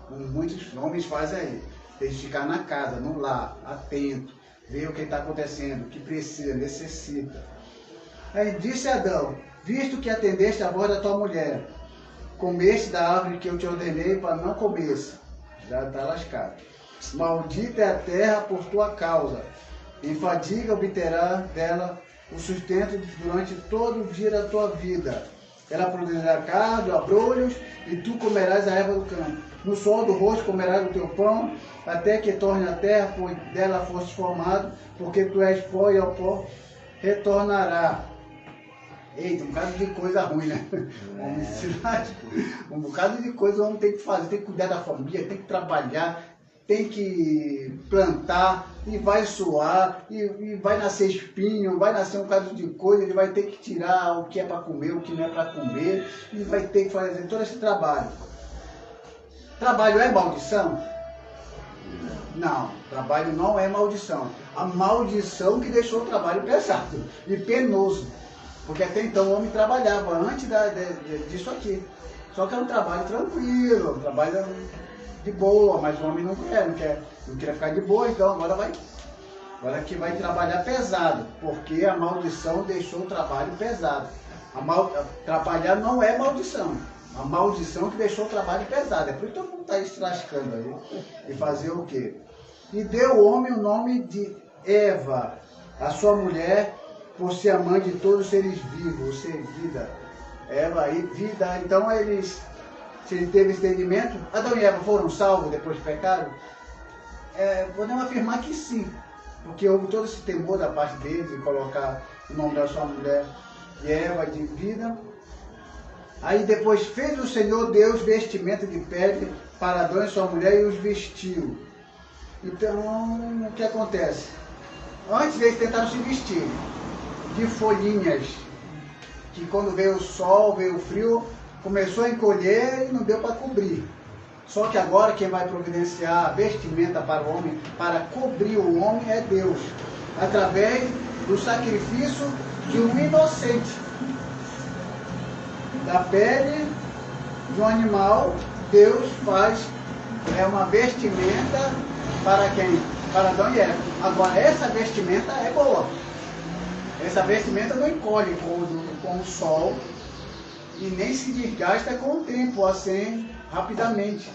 Como muitos homens fazem aí. Tem que ficar na casa, no lar, atento, ver o que está acontecendo, o que precisa, necessita. Aí disse Adão: visto que atendeste a voz da tua mulher, comeste da árvore que eu te ordenei para não comer, já está lascado. Maldita é a terra por tua causa, em fadiga obterá dela o sustento durante todo o dia da tua vida. Ela produzirá cardo, abrolhos, e tu comerás a erva do campo. No sol do rosto comerás o teu pão, até que torne a terra, pois dela foste formado, porque tu és pó e ao pó retornará. Eita, um bocado de coisa ruim, né? Um bocado de coisa o homem tem que fazer, tem que cuidar da família, tem que trabalhar, tem que plantar, e vai suar, e vai nascer espinho, vai nascer um bocado de coisa, ele vai ter que tirar o que é para comer, o que não é para comer, e vai ter que fazer todo esse trabalho. Trabalho é maldição? Não, trabalho não é maldição. A maldição que deixou o trabalho pesado e penoso. Porque até então o homem trabalhava antes disso aqui. Só que era um trabalho tranquilo, um trabalho de boa, mas o homem não quer ficar de boa, então agora que vai trabalhar pesado, porque a maldição deixou o trabalho pesado. Trabalhar não é maldição. A maldição que deixou o trabalho pesado. É por isso que todo mundo está se lascando aí. E fazer o quê? E deu ao homem o nome de Eva, a sua mulher, por ser a mãe de todos os seres vivos, ou ser vida. Eva e vida. Então se ele teve esse entendimento, Adão e Eva foram salvos depois do pecado? Podemos afirmar que sim. Porque houve todo esse temor da parte deles de colocar o nome da sua mulher de Eva, de vida. Aí depois fez o Senhor Deus vestimenta de pele para Adão e sua mulher e os vestiu. Então, o que acontece? Antes eles tentaram se vestir de folhinhas, que quando veio o sol, veio o frio, começou a encolher e não deu para cobrir. Só que agora quem vai providenciar a vestimenta para o homem, para cobrir o homem, é Deus, através do sacrifício de um inocente. Da pele de um animal, Deus faz uma vestimenta para quem? Para Adão e Eva. Agora, essa vestimenta é boa. Essa vestimenta não encolhe com o sol e nem se desgasta com o tempo, assim, rapidamente.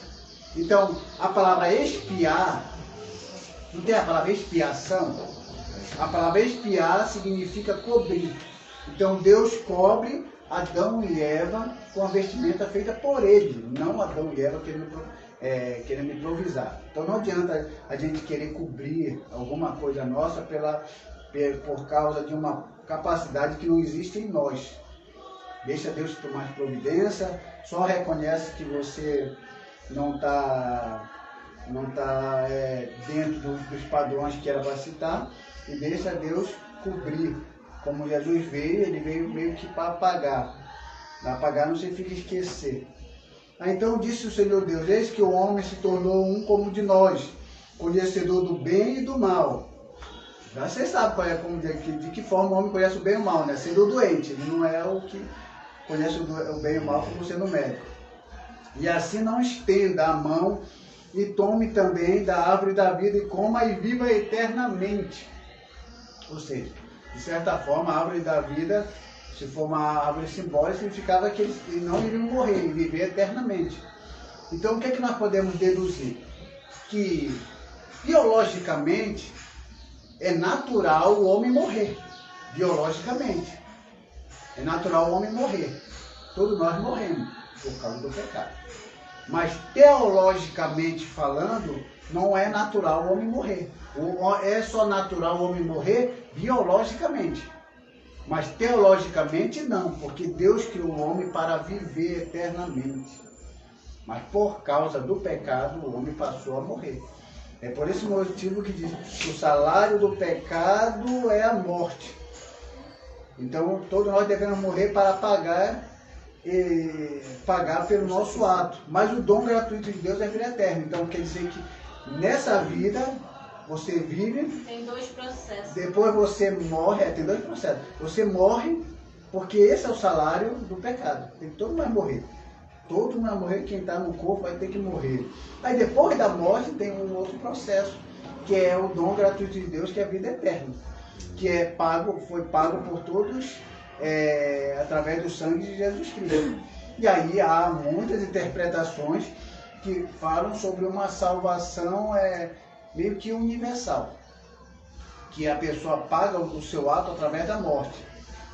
Então, a palavra expiar, não tem a palavra expiação? A palavra expiar significa cobrir. Então, Deus cobre Adão e Eva com a vestimenta feita por ele, não Adão e Eva querendo improvisar. Então não adianta a gente querer cobrir alguma coisa nossa por causa de uma capacidade que não existe em nós. Deixa Deus tomar providência, só reconhece que você não está dentro dos padrões que era para citar e deixa Deus cobrir. Como Jesus veio, ele veio meio que para apagar. Apagar não significa esquecer. Então disse o Senhor Deus, eis que o homem se tornou um como de nós, conhecedor do bem e do mal. Já você sabe de que forma o homem conhece o bem e o mal, né? Sendo doente, ele não é o que conhece o bem e o mal como sendo médico. E assim não estenda a mão e tome também da árvore da vida e coma e viva eternamente. Ou seja, de certa forma, a árvore da vida, se for uma árvore simbólica, significava que eles não iriam morrer e viver eternamente. Então, o que é que nós podemos deduzir? Que, biologicamente, é natural o homem morrer. Biologicamente. É natural o homem morrer. Todos nós morremos por causa do pecado. Mas, teologicamente falando, não é natural o homem morrer. É só natural o homem morrer biologicamente. Mas teologicamente não, porque Deus criou o homem para viver eternamente. Mas por causa do pecado, o homem passou a morrer. É por esse motivo que diz que o salário do pecado é a morte. Então todos nós devemos morrer para pagar pelo nosso ato. Mas o dom gratuito de Deus é a vida eterna. Então quer dizer que nessa vida você vive. Tem dois processos. Depois você morre. Tem dois processos. Você morre porque esse é o salário do pecado. Todo mundo vai morrer. Todo mundo vai morrer. Quem está no corpo vai ter que morrer. Aí depois da morte tem um outro processo, que é o dom gratuito de Deus, que é a vida eterna. Que foi pago por todos através do sangue de Jesus Cristo. E aí há muitas interpretações que falam sobre uma salvação meio que universal, que a pessoa paga o seu ato através da morte.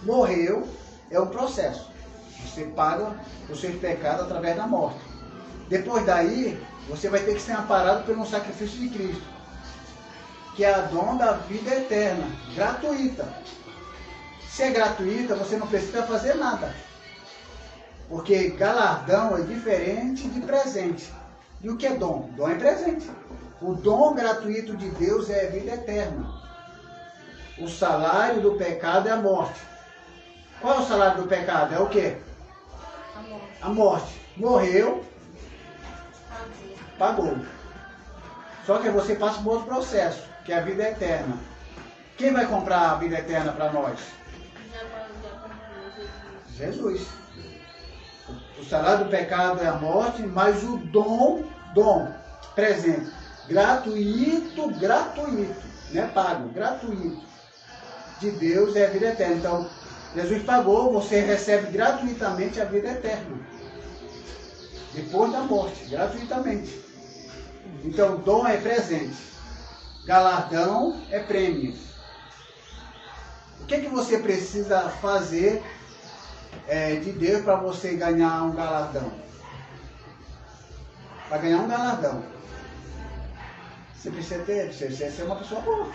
Morreu é um processo, você paga os seus pecados através da morte. Depois daí, você vai ter que ser amparado pelo sacrifício de Cristo, que é a dom da vida eterna, gratuita. Se é gratuita, você não precisa fazer nada. Porque galardão é diferente de presente. E o que é dom? Dom é presente. O dom gratuito de Deus é a vida eterna. O salário do pecado é a morte. Qual é o salário do pecado? É o quê? A morte. A morte. Morreu, pagou. Só que você passa por outro processo, que é a vida eterna. Quem vai comprar a vida eterna para nós? Jesus. O salário do pecado é a morte, mas o dom, presente, gratuito, não é pago, gratuito, de Deus é a vida eterna. Então, Jesus pagou, você recebe gratuitamente a vida eterna. Depois da morte, gratuitamente. Então, dom é presente, galardão é prêmio. O que você precisa fazer de Deus para você ganhar um galardão? Para ganhar um galardão, você precisa ser uma pessoa boa.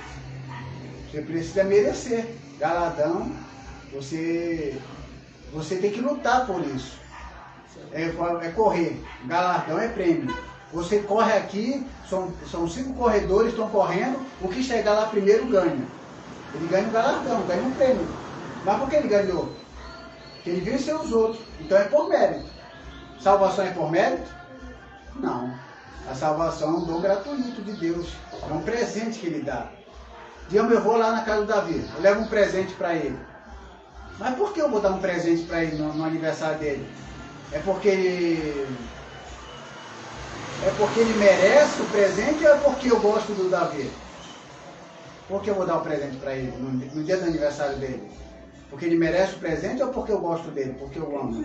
Você precisa merecer. Galardão, você tem que lutar por isso. É correr. Galardão é prêmio. Você corre aqui, são 5 corredores que estão correndo, o que chegar lá primeiro ganha. Ele ganha um galardão, ganha um prêmio. Mas por que ele ganhou? Porque ele venceu os outros. Então é por mérito. Salvação é por mérito? Não. A salvação é um dom gratuito de Deus. É um presente que ele dá. Digamos, eu vou lá na casa do Davi, eu levo um presente para ele. Mas por que eu vou dar um presente para ele no aniversário dele? É porque ele merece o presente ou é porque eu gosto do Davi? Por que eu vou dar um presente para ele no dia do aniversário dele? Porque ele merece o presente ou porque eu gosto dele? Porque eu amo?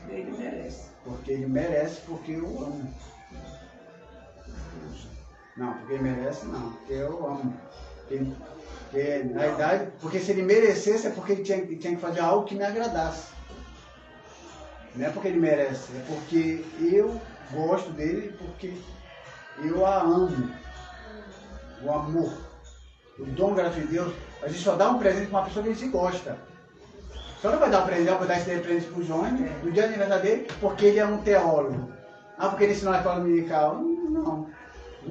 Ele merece. Porque ele merece, porque eu amo. Não, porque ele merece não, porque eu amo. Porque, na verdade, porque se ele merecesse é porque ele tinha que fazer algo que me agradasse. Não é porque ele merece, é porque eu gosto dele, porque eu a amo. O amor. O dom gratuito de Deus. A gente só dá um presente para uma pessoa que a gente gosta. Só não vai dar um presente, vou dar esse presente para o João no dia do aniversário dele, porque ele é um teólogo. Ah, porque ele ensinou a escola dominical. Não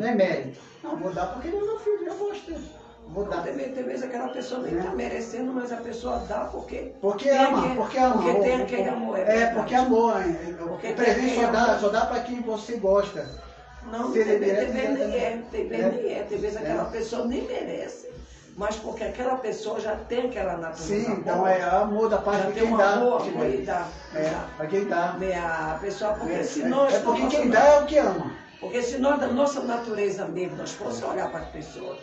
é mérito. Não, vou dar porque ele é meu filho, eu gosto dele. Vou dar. Tem vezes aquela pessoa nem está merecendo, mas a pessoa dá porque ama. Porque tem aquele amor. Porque amor. O presente só dá para quem você gosta. Não, tem vezes nem é. Tem vezes aquela pessoa nem merece, mas porque aquela pessoa já tem aquela natureza. Sim, então é amor da parte de quem dá. Para quem dá. A pessoa, porque se nós... porque quem dá é o que ama. Porque se nós, da nossa natureza mesmo, nós fôssemos olhar para as pessoas,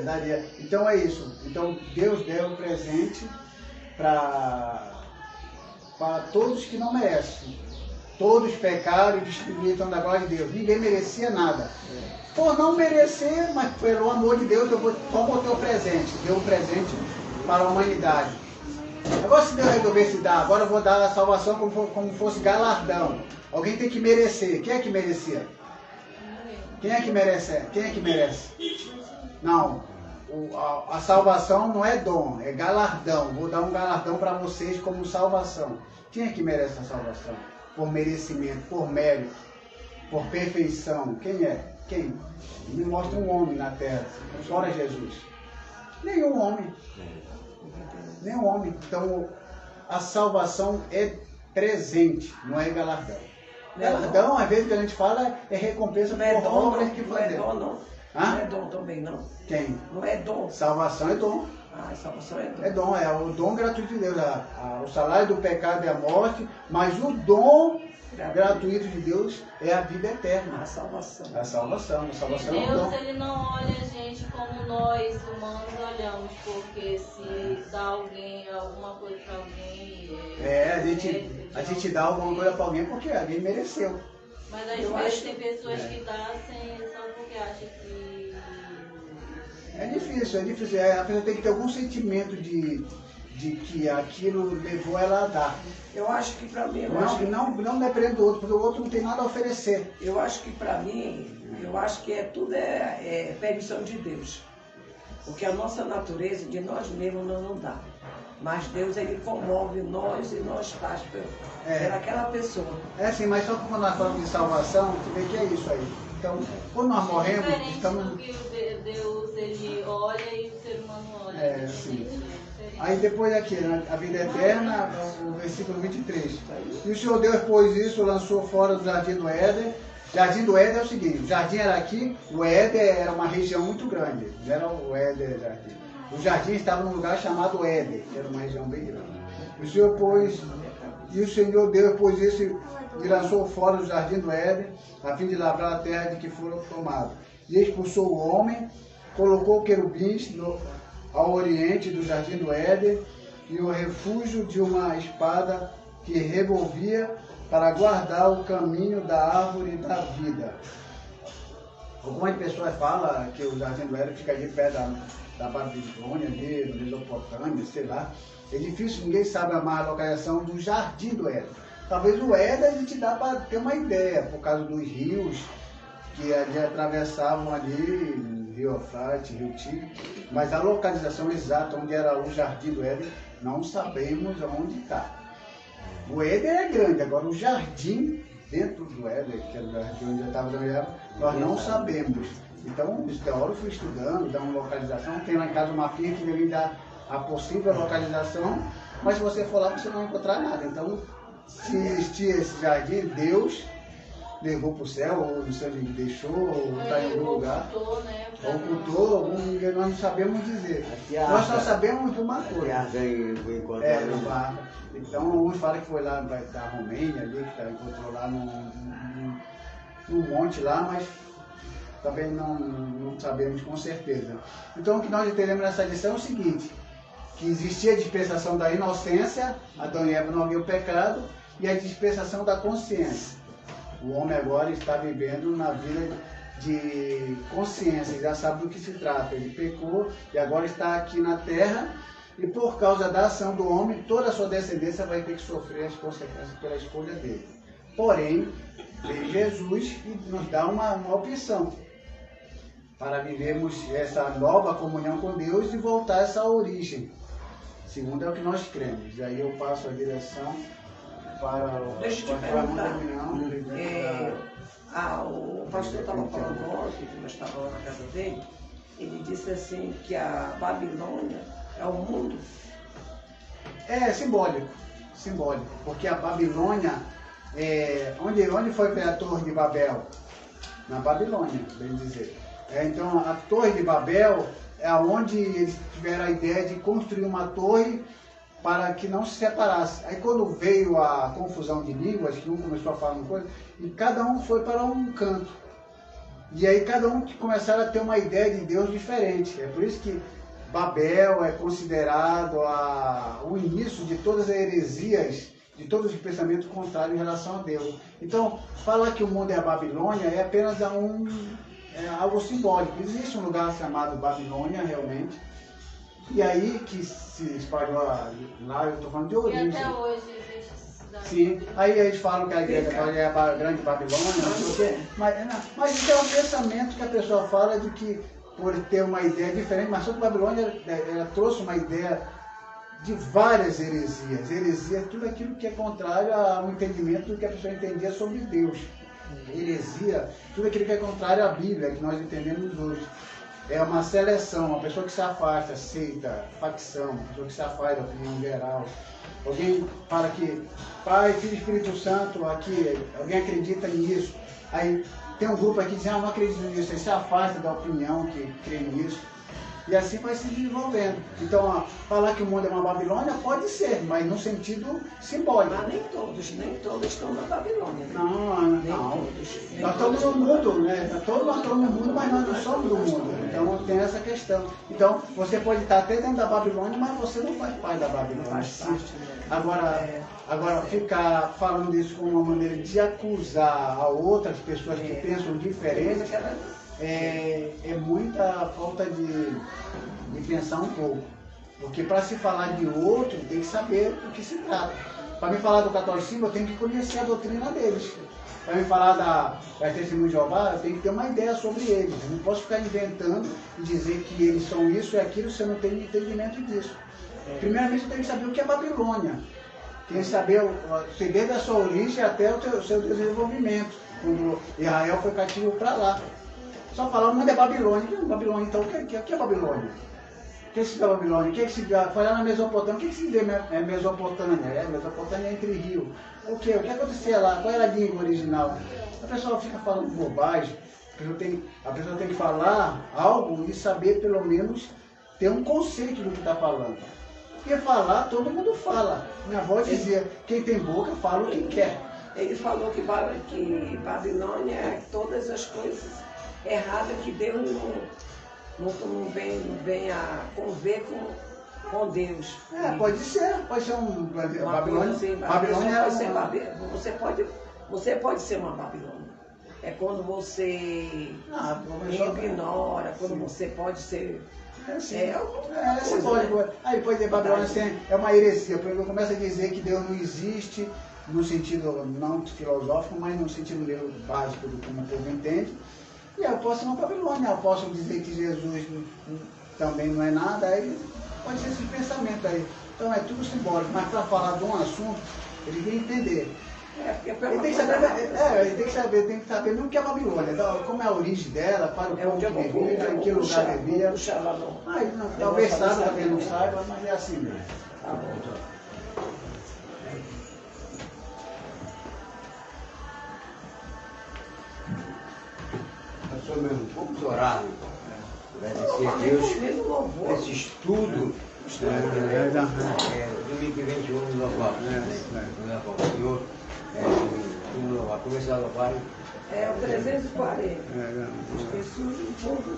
daria. Então é isso. Então Deus deu um presente para todos que não merecem. Todos pecaram e destruíram da glória de Deus. Ninguém merecia nada. Por não merecer, mas pelo amor de Deus, eu vou ter o presente. Deu um presente para a humanidade. Agora se Deus resolvesse dar, agora eu vou dar a salvação como fosse galardão. Alguém tem que merecer. Quem é que merecia? Quem é que merece? Quem é que merece? Não. A salvação não é dom, é galardão. Vou dar um galardão para vocês como salvação. Quem é que merece a salvação? Por merecimento, por mérito, por perfeição. Quem é? Quem? Me mostra um homem na terra, fora Jesus. Nenhum homem. Nenhum homem. Então, a salvação é presente, não é galardão. Galardão, às vezes, que a gente fala, é recompensa por obras que fazemos. Não é dom, não. Não é dom também, não. Quem? Não é dom. Salvação é dom. Salvação é dom. É dom, é o dom gratuito de Deus. O salário do pecado é a morte, mas o dom gratuito de Deus é a vida eterna. A salvação. A salvação E é o dom. Deus, ele não olha a gente como nós, humanos, olhamos, porque se dá alguma coisa para alguém... a gente dá alguma coisa para alguém porque alguém mereceu. Mas às vezes tem pessoas que dão só porque acham que... É difícil. A pessoa tem que ter algum sentimento de que aquilo levou ela a dar. Eu acho que para mim... Não depende do outro, porque o outro não tem nada a oferecer. Eu acho que para mim, tudo é permissão de Deus. Porque a nossa natureza, de nós mesmos, não dá. Mas Deus, ele comove nós e nós faz por aquela pessoa. É assim, mas só que quando nós falamos de salvação, você vê que é isso aí. Então, quando nós morremos, estamos... do que Deus, ele olha e o ser humano olha. É, sim. Aí depois aqui, a vida eterna, o versículo 23. E o Senhor Deus, pois isso, lançou fora do jardim do Éden. Jardim do Éden é o seguinte, o jardim era aqui, o Éden era uma região muito grande, não era o Éden jardim. O jardim estava num lugar chamado Éden, que era uma região bem grande. E o Senhor Deus pôs isso e lançou fora do jardim do Éden, a fim de lavrar a terra de que foram tomados. E expulsou o homem, colocou querubins ao oriente do jardim do Éden e o refúgio de uma espada que revolvia para guardar o caminho da árvore da vida. Algumas pessoas falam que o jardim do Éden fica ali perto da Babilônia, ali, na Mesopotâmia, sei lá. É difícil, ninguém sabe a localização do jardim do Éden. Talvez o Éden a gente dá para ter uma ideia, por causa dos rios que ali atravessavam ali, Rio Eufrates, Rio Tigre, mas a localização exata onde era o jardim do Éden, não sabemos onde está. O Éden é grande, agora o jardim dentro do Éden, que era o jardim onde eu estava dando, nós não sabemos. Então, os teólogos foram estudando, dão uma localização, tem lá em casa uma filha que me dá a possível localização, mas se você for lá, você não vai encontrar nada. Então, se existia esse jardim, Deus levou para o céu, ou não sei onde ele deixou, ou está em algum lugar. Ocultou, nós não sabemos dizer. Nós só sabemos de uma coisa. No barco. Então, uns falam que foi lá da Romênia, ali, que encontrou lá num monte lá, mas também não sabemos com certeza. Então, o que nós entendemos nessa lição é o seguinte, que existia a dispensação da inocência, Adão e Eva não haviam pecado, e a dispensação da consciência. O homem agora está vivendo na vida de consciência, ele já sabe do que se trata, ele pecou e agora está aqui na terra, e por causa da ação do homem, toda a sua descendência vai ter que sofrer as consequências pela escolha dele. Porém, veio Jesus e nos dá uma opção para vivermos essa nova comunhão com Deus e voltar a essa origem, segundo é o que nós cremos. E aí eu passo a direção para a reunião. O pastor estava falando ontem, que nós estávamos na casa dele, ele disse assim que a Babilônia é o mundo. É simbólico, porque a Babilônia, onde foi a Torre de Babel? Na Babilônia, bem dizer. Então a Torre de Babel é onde eles tiveram a ideia de construir uma torre para que não se separasse. Aí quando veio a confusão de línguas, que um começou a falar uma coisa, e cada um foi para um canto. E aí cada um começaram a ter uma ideia de Deus diferente. É por isso que Babel é considerado o início de todas as heresias, de todos os pensamentos contrários em relação a Deus. Então, falar que o mundo é a Babilônia é apenas algo simbólico. Existe um lugar chamado Babilônia, realmente, e aí que se espalhou lá, eu estou falando de origem. E até hoje existe essa cidade. Sim, aí eles falam que a igreja é a grande Babilônia, mas isso é um pensamento que a pessoa fala de que por ter uma ideia diferente, mas só que Babilônia ela trouxe uma ideia de várias heresias. Heresia é tudo aquilo que é contrário ao entendimento do que a pessoa entendia sobre Deus. Heresia, tudo aquilo que é contrário à Bíblia, que nós entendemos hoje. É uma seleção, uma pessoa que se afasta, seita, facção, uma pessoa que se afasta da opinião geral. Alguém fala que Pai, Filho e Espírito Santo, aqui, alguém acredita nisso. Aí tem um grupo aqui que diz, não acredito nisso, aí se afasta da opinião que crê nisso. E assim vai se desenvolvendo. Então, falar que o mundo é uma Babilônia pode ser, mas no sentido simbólico. Mas nem todos estão na Babilônia. Né? Não. Nós estamos no mundo, né? Todos nós estamos no mundo, mas nós não somos do mundo. Então, tem essa questão. Então, você pode estar até dentro da Babilônia, mas você não faz parte da Babilônia. Agora, ficar falando isso como uma maneira de acusar a outras pessoas que pensam diferente, é muita falta de pensar um pouco. Porque para se falar de outro, tem que saber do que se trata. Para me falar do catolicismo, eu tenho que conhecer a doutrina deles. Para me falar da Testemunha de Jeová, eu tenho que ter uma ideia sobre eles. Eu não posso ficar inventando e dizer que eles são isso e aquilo se eu não tenho entendimento disso. Primeiramente, você tem que saber o que é Babilônia. Tem que saber desde a sua origem até o seu desenvolvimento. Quando Israel foi cativo para lá. Só falar o mundo é Babilônia. O que é Babilônia, então? O que é Babilônia? O que significa Babilônia? O que significa falar na Mesopotâmia? O que significa Mesopotâmia? Mesopotâmia é entre rios. O que acontecia lá? Qual era a língua original? A pessoa fica falando bobagem. A pessoa tem que falar algo e saber, pelo menos, ter um conceito do que está falando. Porque falar, todo mundo fala. Minha avó dizia, quem tem boca fala o que quer. Ele falou que Babilônia é todas as coisas erradas que Deus não vem a conviver com Deus. Pode ser um Babilônia. Babilônia pode ser você pode ser uma Babilônia. É quando você ignora, quando você pode ser. Aí depois de Babilônia é uma heresia, porque eu começo a dizer que Deus não existe, no sentido não filosófico, mas no sentido básico do como o povo entende. E eu posso ser uma Babilônia, eu posso dizer que Jesus também não é nada, aí pode ser esse pensamento aí. Então é tudo simbólico, mas para falar de um assunto, ele tem que entender. Ele tem que saber mesmo o que é Babilônia, então, como é a origem dela, para o povo que vivia, em que lugar vivia. Talvez saiba, talvez não saiba, mas é assim mesmo. Tá bom. Vamos orar, agradecer a Deus esse estudo. Domingo que vem de vamos louvar. O Senhor, vamos louvar. Começar a louvar. É o 340. Esqueci um pouco.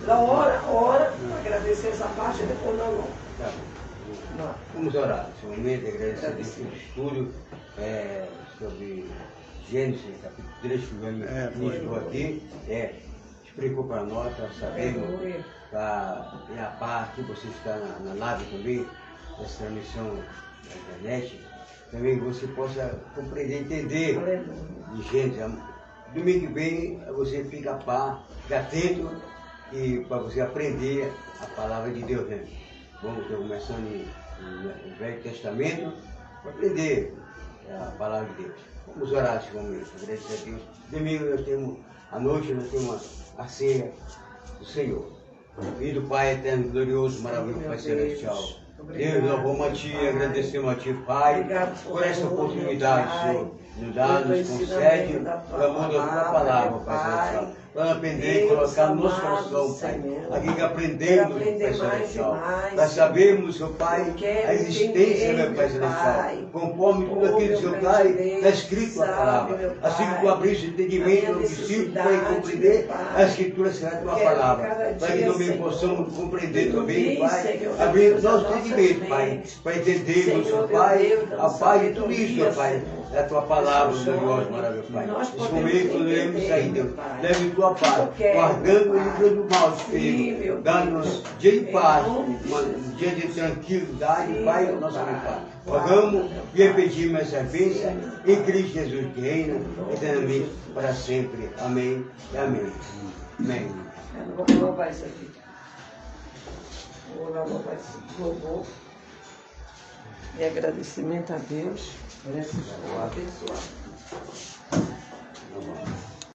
Então, ora, agradecer essa parte e depois não louva. Tá bom. Vamos orar. Nesse momento, agradecer a Deus pelo estudo sobre Gênesis, capítulo 3, que o ministro aqui, explicou para nós, para sabermos, a parte que você está na live também, nessa transmissão da internet, também você possa compreender, entender de Gênesis. Domingo que vem você fica a par, fica atento e para você aprender a palavra de Deus, né? Vamos estar começando no Velho Testamento para aprender a palavra de Deus. Vamos orar nesse momento, agradecer a Deus. Domingo nós temos, à noite nós temos a ceia do Senhor. Filho do Pai eterno, glorioso, maravilhoso, Pai celestial. Deus, louvamos a Ti, agradecemos a Ti, Pai, por essa oportunidade, Senhor. Nos dá, nos concede, por amor da Tua palavra, Pai celestial. Para aprender e colocar no nosso coração, Pai. Aqui que aprendemos, Pai celestial. Para sabermos, Seu Pai, a existência, meu Pai celestial. Conforme tudo aquilo, Seu Pai, está escrito a palavra. Assim que Tu abriste o entendimento do discípulo para compreender, a Escritura será a Tua palavra. Para que também possamos compreender também, Pai, abrir nosso entendimento, Pai, para entendermos, Seu Pai, a paz de tudo isso, meu Pai. É a Tua palavra, gloriosa, maravilhosa, Pai. Nesse momento, devemos sair, Deus. Leve Tua paz, guardando o livro do mal, Espírito, dando-nos dia de paz, um dia de tranquilidade, Pai, ao nosso Pai. Rogamos e pedimos essa bênção em Cristo Jesus, que reina eternamente para sempre. Amém e amém. Amém. Eu vou louvar isso aqui. Vou louvar esse louvor. E agradecimento a Deus por essa abençoada.